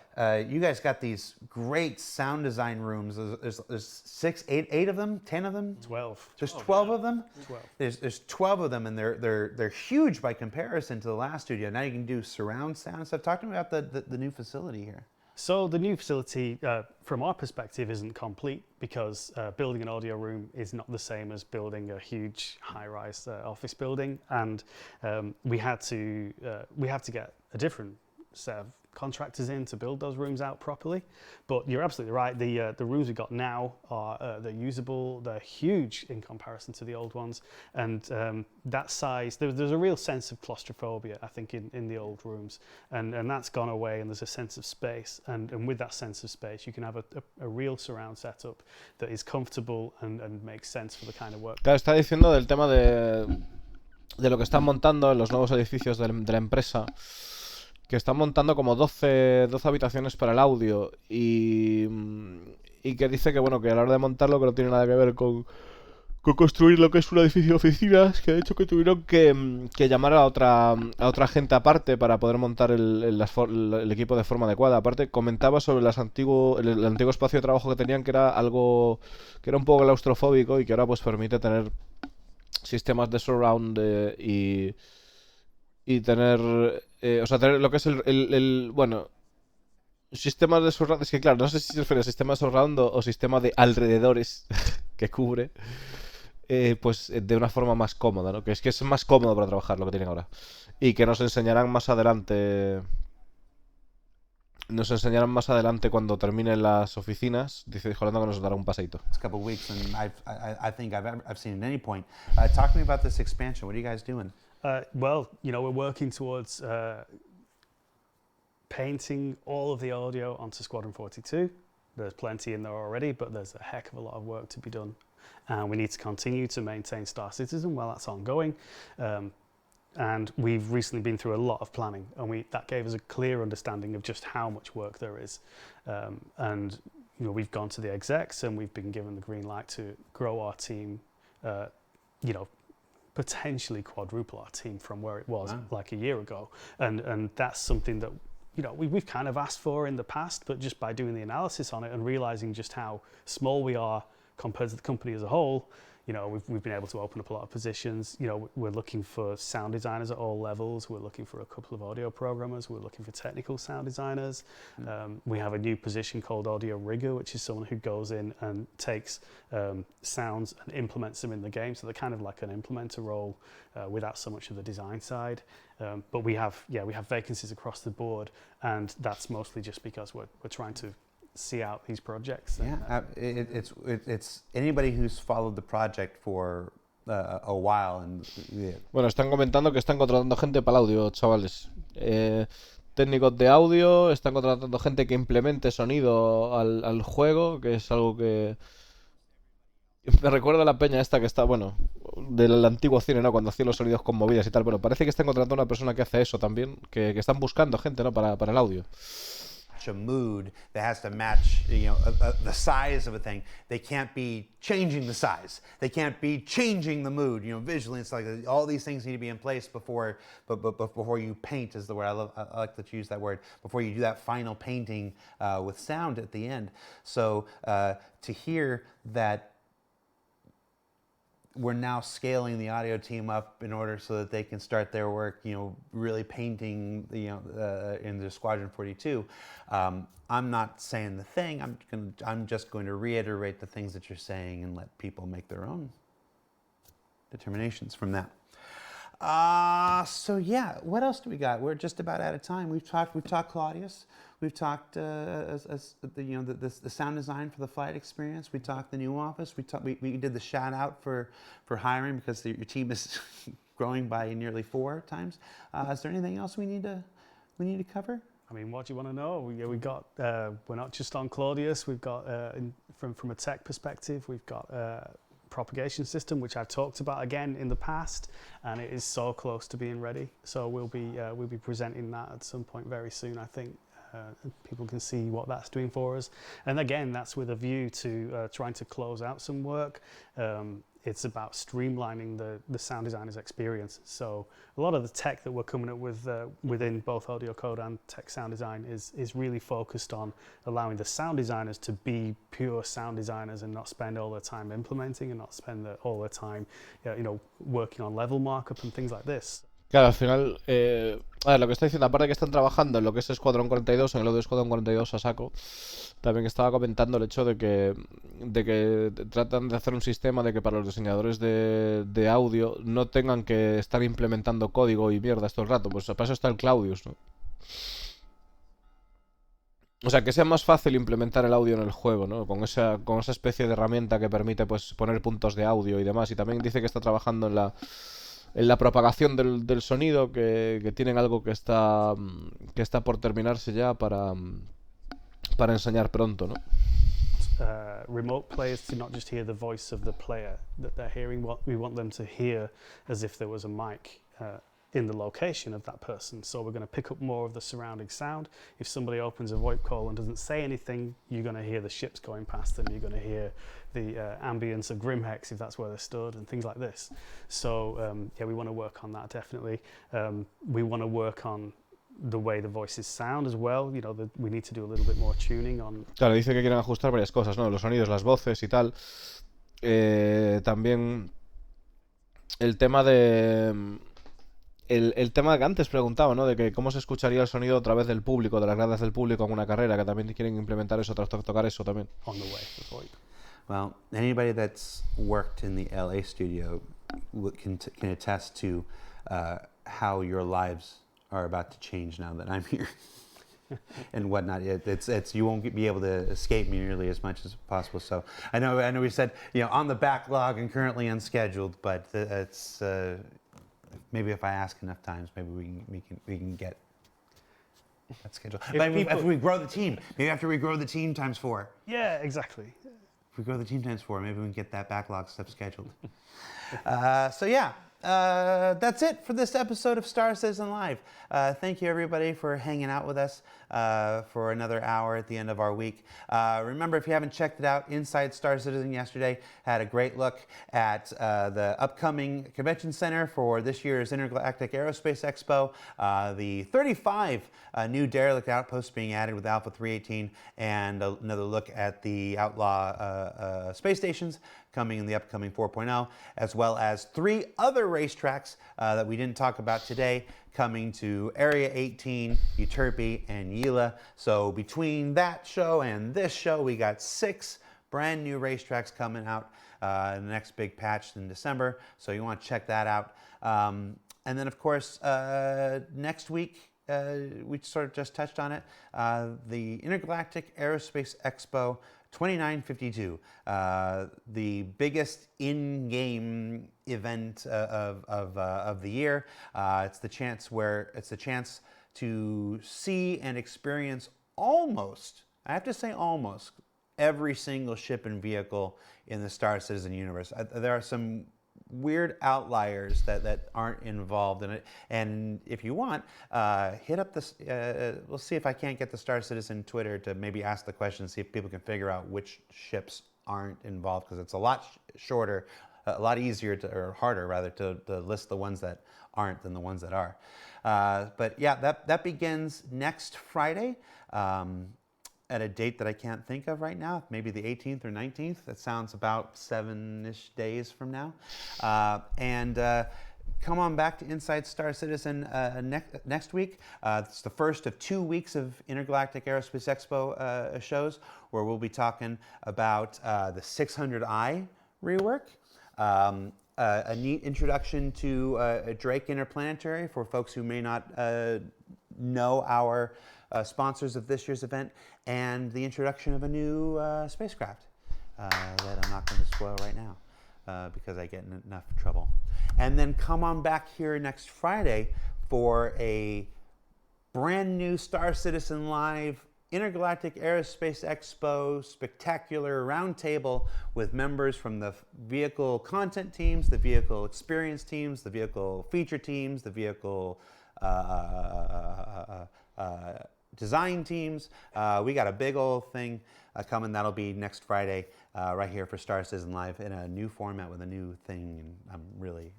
you guys got these great sound design rooms. There's 6, 8 of them, 10 of them. 12. There's 12 of them. 12. There's 12 of them, and they're huge by comparison to the last studio. Now you can do surround sound and stuff. Talk to me about the new facility here. So the new facility, from our perspective, isn't complete because building an audio room is not the same as building a huge high-rise office building, and we have to get a different set of contractors in to build those rooms out properly. But you're absolutely right. The rooms we've got now are they're usable. They're huge in comparison to the old ones, and that size. There's a real sense of claustrophobia, I think, in the old rooms, and that's gone away. And there's a sense of space, and with that sense of space, you can have a real surround setup that is comfortable and makes sense for the kind of work. Claro, está diciendo del tema de lo que están montando en los nuevos edificios de la empresa. Que están montando como 12 habitaciones para el audio y que dice que bueno, que a la hora de montarlo que no tiene nada que ver con construir lo que es un edificio de oficinas, que de hecho que tuvieron que llamar a otra gente aparte para poder montar el equipo de forma adecuada. Aparte comentaba sobre el antiguo espacio de trabajo que tenían, que era algo que era un poco claustrofóbico y que ahora pues permite tener sistemas de surround y tener tener lo que es bueno, sistemas de surround. Es que claro, no sé si se refiere a sistema de surround o sistema de alrededores que cubre, pues de una forma más cómoda, ¿no? Que es más cómodo para trabajar lo que tienen ahora. Y que nos enseñarán más adelante. Nos enseñarán más adelante cuando terminen las oficinas. Dice Jolando que nos dará un paseíto. It's a couple of weeks, and I think I've seen at any point. Talk to me about this expansion. What are you guys doing? Well, you know, we're working towards painting all of the audio onto Squadron 42. There's plenty in there already, but there's a heck of a lot of work to be done. And we need to continue to maintain Star Citizen while that's ongoing. And we've recently been through a lot of planning, and that gave us a clear understanding of just how much work there is. And you know, we've gone to the execs and we've been given the green light to grow our team, you know, potentially quadruple our team from where it was like a year ago. And that's something that, you know, we've kind of asked for in the past, but just by doing the analysis on it and realizing just how small we are compared to the company as a whole, you know, we've been able to open up a lot of positions. You know, we're looking for sound designers at all levels. We're looking for a couple of audio programmers. We're looking for technical sound designers. We have a new position called audio rigger, which is someone who goes in and takes sounds and implements them in the game. So they're kind of like an implementer role without so much of the design side. But we have vacancies across the board, and that's mostly just because we're trying to see out these projects. Yeah, it's anybody who's followed the project for a while. Bueno, están comentando que están contratando gente para el audio, chavales. Técnicos de audio, están contratando gente que implemente sonido al juego, que es algo que Me recuerda a la peña esta que está, bueno, del antiguo cine, ¿no? Cuando hacía los sonidos con movidas y tal. Bueno, parece que está encontrando una persona que hace eso también, que están buscando gente, ¿no? Para el audio. A mood that has to match, the size of a thing. They can't be changing the size. They can't be changing the mood. Visually, it's like all these things need to be in place before you paint. Is the word I like to use that word before you do that final painting with sound at the end. So to hear that. We're now scaling the audio team up in order so that they can start their work, really painting, in the Squadron 42. I'm not saying the thing. I'm just going to reiterate the things that you're saying and let people make their own determinations from that. So yeah, what else do we got? We're just about out of time. We've talked Claudius. We've talked the sound design for the flight experience. We talked the new office. We did the shout out for hiring because your team is growing by nearly 4 times. Is there anything else we need to cover? I mean, what do you want to know? We got we're not just on Claudius. We've got from a tech perspective, we've got propagation system, which I've talked about again in the past, and it is so close to being ready. So we'll be presenting that at some point very soon, I think. People can see what that's doing for us, and again, that's with a view to trying to close out some work. It's about streamlining the sound designer's experience. So a lot of the tech that we're coming up with within both audio code and tech sound design is really focused on allowing the sound designers to be pure sound designers and not spend all their time implementing and not spend all their time working on level markup and things like this. Claro, al final, a ver, lo que está diciendo, aparte de que están trabajando en lo que es Escuadrón 42, en el audio Escuadrón 42 a saco, también estaba comentando el hecho de que tratan de hacer un sistema de que para los diseñadores de audio no tengan que estar implementando código y mierda todo el rato. Pues para eso está el Claudius, ¿no? O sea, que sea más fácil implementar el audio en el juego, ¿no? Con esa especie de herramienta que permite pues poner puntos de audio y demás. Y también dice que está trabajando en la propagación del sonido, que tienen algo que está por terminarse ya para enseñar pronto, ¿no? Remote players to not just hear the voice of the player that they're hearing, what we want them to hear as if there was a mic in the location of that person. So we're going to pick up more of the surrounding sound. If somebody opens a VoIP call and doesn't say anything, you're going to hear the ships going past them. You're going to hear the ambience of Grimhex if that's where they're stood and things like this. So yeah, we want to work on that definitely. We want to work on the way the voices sound as well. We need to do a little bit more tuning on. Claro, dice que quieren ajustar varias cosas, ¿no? Los sonidos, las voces y tal. También el tema de... El tema que antes preguntaba, ¿no? De que cómo se escucharía el sonido a través del público, de las gradas del público en una carrera, que también quieren implementar eso, tocar eso también. On the way, the VoIP. Well, anybody that's worked in the LA studio can attest to how your lives are about to change now that I'm here and whatnot. It's you won't be able to escape me nearly as much as possible. So I know we said on the backlog and currently unscheduled, but it's maybe if I ask enough times, maybe we can get that schedule. Maybe after we grow the team, times 4. Yeah, exactly. If we grow the team times 4, maybe we can get that backlog stuff scheduled. So yeah. That's it for this episode of Star Citizen Live. Thank you everybody for hanging out with us for another hour at the end of our week. Remember, if you haven't checked it out, Inside Star Citizen yesterday had a great look at the upcoming convention center for this year's Intergalactic Aerospace Expo, the 35 new derelict outposts being added with Alpha 318, and another look at the Outlaw space stations coming in the upcoming 4.0, as well as 3 other racetracks that we didn't talk about today coming to Area 18, Euterpe, and Yila. So between that show and this show, we got 6 brand new racetracks coming out in the next big patch in December. So you want to check that out. And then, of course, next week, we sort of just touched on it, the Intergalactic Aerospace Expo 2952, the biggest in-game event of the year. It's the chance to see and experience almost, I have to say almost, every single ship and vehicle in the Star Citizen universe. There are some weird outliers that aren't involved in it, and if you want, hit up this. We'll see if I can't get the Star Citizen Twitter to maybe ask the question, see if people can figure out which ships aren't involved, because it's a lot shorter, a lot easier to, or harder rather, to list the ones that aren't than the ones that are. But yeah, that begins next Friday. At a date that I can't think of right now, maybe the 18th or 19th. That sounds about 7-ish days from now. Come on back to Inside Star Citizen next week. It's the first of 2 weeks of Intergalactic Aerospace Expo shows, where we'll be talking about the 600i rework, a neat introduction to Drake Interplanetary for folks who may not know our sponsors of this year's event, and the introduction of a new spacecraft that I'm not going to spoil right now because I get in enough trouble. And then come on back here next Friday for a brand new Star Citizen Live Intergalactic Aerospace Expo spectacular roundtable with members from the vehicle content teams, the vehicle experience teams, the vehicle feature teams, the vehicle design teams. We got a big old thing coming. That'll be next Friday right here for Star Citizen Live in a new format with a new thing. And I'm really...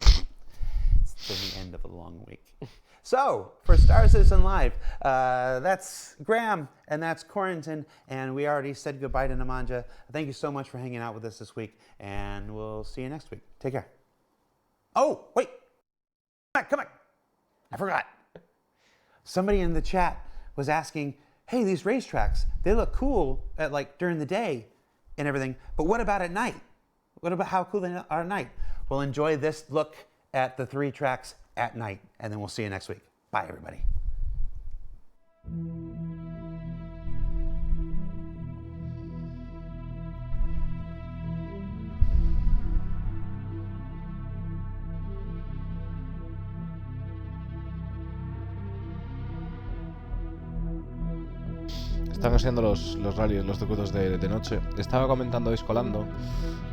It's been the end of a long week. So, for Star Citizen Live, that's Graham and that's Quarantine, and we already said goodbye to Nemanja. Thank you so much for hanging out with us this week, and we'll see you next week. Take care. Oh, wait. Come on. I forgot. Somebody in the chat was asking, hey, these racetracks, they look cool at during the day and everything, but what about at night? What about how cool they are at night? Well, enjoy this look at the 3 tracks at night, and then we'll see you next week. Bye, everybody. Están haciendo los rallies, los circuitos de noche. Estaba comentando Discolando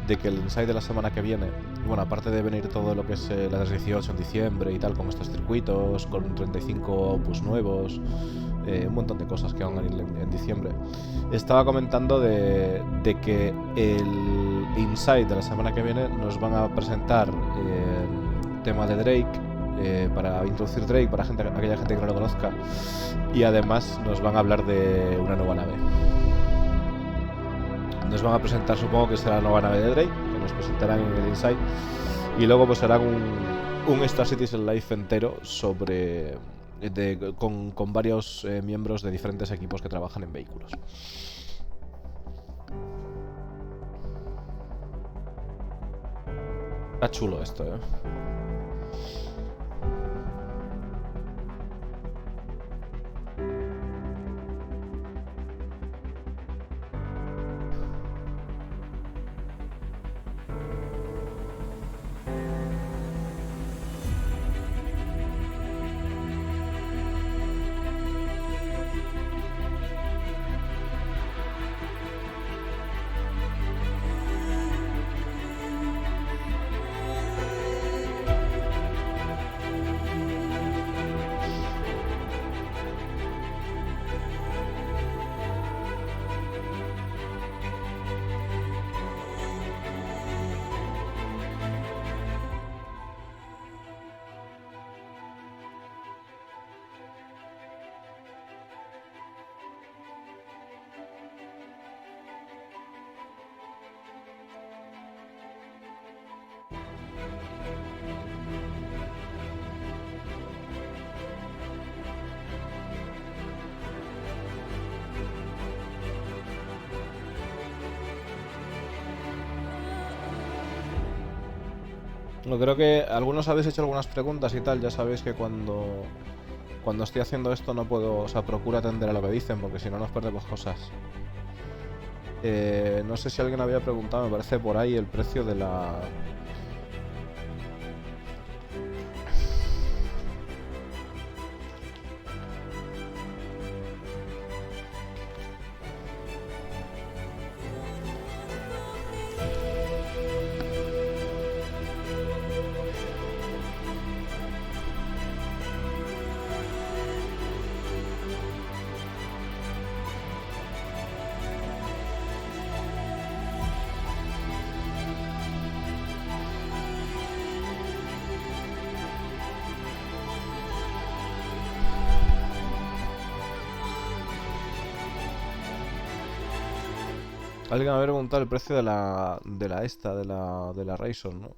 de que el Inside de la semana que viene, bueno, aparte de venir todo lo que es la 18 en diciembre y tal, con estos circuitos, con 35 opus nuevos, un montón de cosas que van a ir en diciembre, estaba comentando de que el Inside de la semana que viene nos van a presentar tema de Drake, para introducir Drake para aquella gente que no lo conozca, y además nos van a hablar de una nueva nave. Nos van a presentar, supongo que será la nueva nave de Drake, que nos presentarán en el Inside, y luego pues harán un Star Citizen Live entero sobre con varios miembros de diferentes equipos que trabajan en vehículos. Está chulo esto, Bueno, creo que algunos habéis hecho algunas preguntas y tal. Ya sabéis que cuando estoy haciendo esto no puedo, o sea, procuro atender a lo que dicen, porque si no nos perdemos cosas. No sé si alguien había preguntado, me parece por ahí, el precio de la... Alguien me había preguntado el precio de la Razor, ¿no?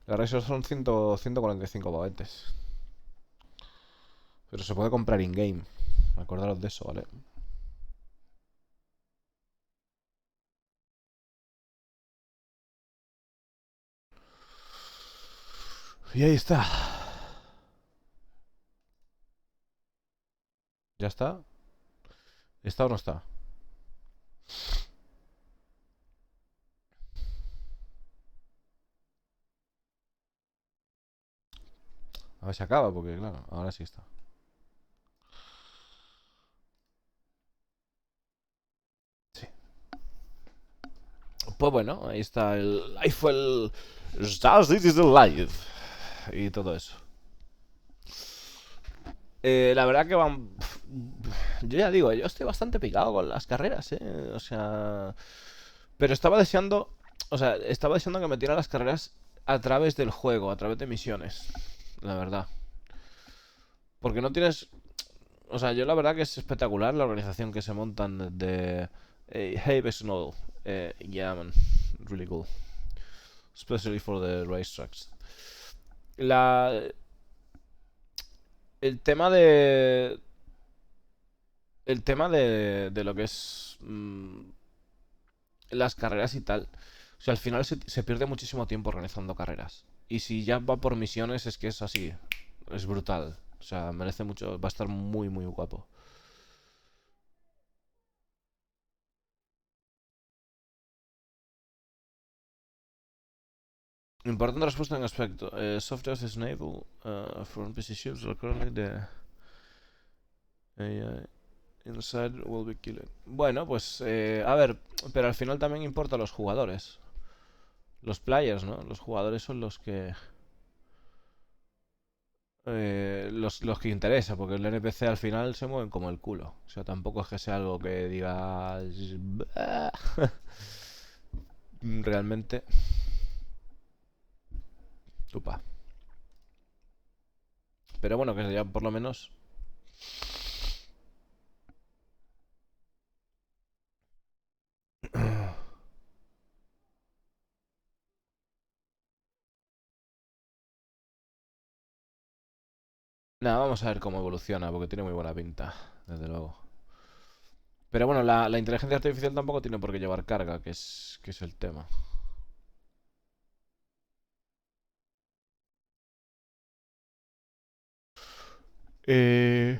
La Razor son 145 pavetes. Pero se puede comprar in-game. Acordaros de eso, ¿vale? Y ahí está. ¿Ya está? ¿Está o no está? A ver si acaba, porque claro, ahora sí está. Sí. Pues bueno, ahí está ahí fue el Star Citizen Live y todo eso. La verdad que van. Yo ya digo, yo estoy bastante picado con las carreras, ¿eh? O sea. Pero estaba deseando. O sea, estaba deseando que metieran las carreras a través del juego, a través de misiones. La verdad. Porque no tienes. O sea, yo la verdad que es espectacular la organización que se montan de. Hey, Besnol. Yeah, man. Really cool. Especially for the racetracks. La. El tema de. El tema de lo que es. Las carreras y tal. O sea, al final se pierde muchísimo tiempo organizando carreras. Y si ya va por misiones, es que es así. Es brutal. O sea, merece mucho. Va a estar muy, muy guapo. Importante respuesta en aspecto. Software is enabled for PC ships. Currently the AI inside will be killed. Bueno, pues a ver, pero al final también importa los jugadores. Los players, ¿no? Los jugadores son los que los que interesa, porque el NPC al final se mueven como el culo. O sea, tampoco es que sea algo que digas. Realmente. Upa. Pero bueno, que ya por lo menos. Nada, vamos a ver cómo evoluciona, porque tiene muy buena pinta, desde luego. Pero bueno, la inteligencia artificial tampoco tiene por qué llevar carga, que es el tema. Eh...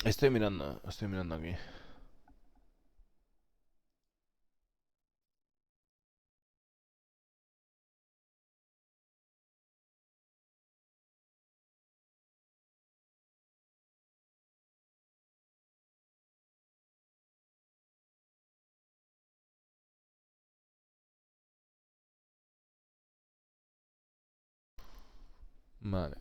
Estoy mirando aquí. Vale.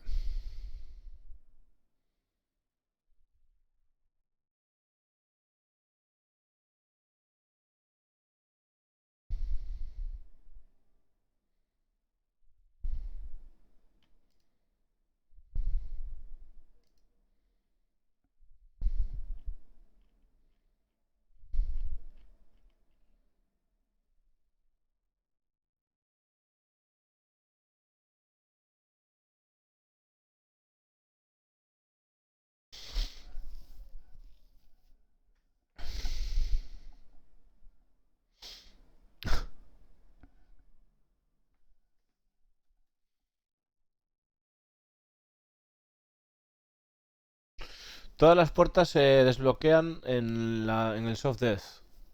Todas las puertas se desbloquean en el soft death.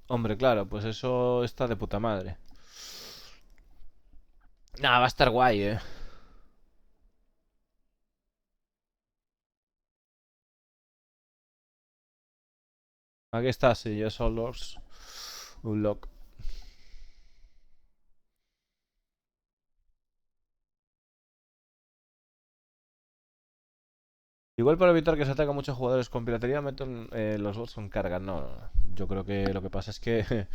Hombre, claro, pues eso está de puta madre. Nada, va a estar guay, eh. Aquí está, sí, yo solo Unlock. Igual para evitar que se ataquen muchos jugadores con piratería, meten los bots con carga. No, no, no. Yo creo que lo que pasa es que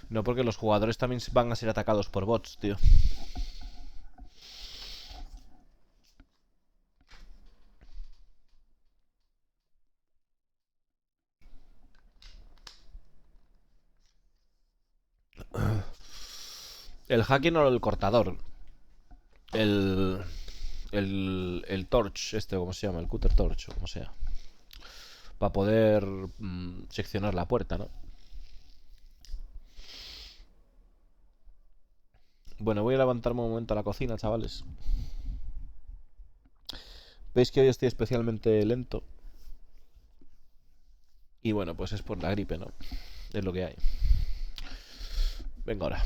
no, porque los jugadores también van a ser atacados por bots, tío. El hacking o el cortador. El torch, ¿cómo se llama? El cutter torch, o como sea. Para poder seccionar la puerta, ¿no? Bueno, voy a levantarme un momento a la cocina, chavales. Veis que hoy estoy especialmente lento. Y bueno, pues es por la gripe, ¿no? Es lo que hay. Venga ahora.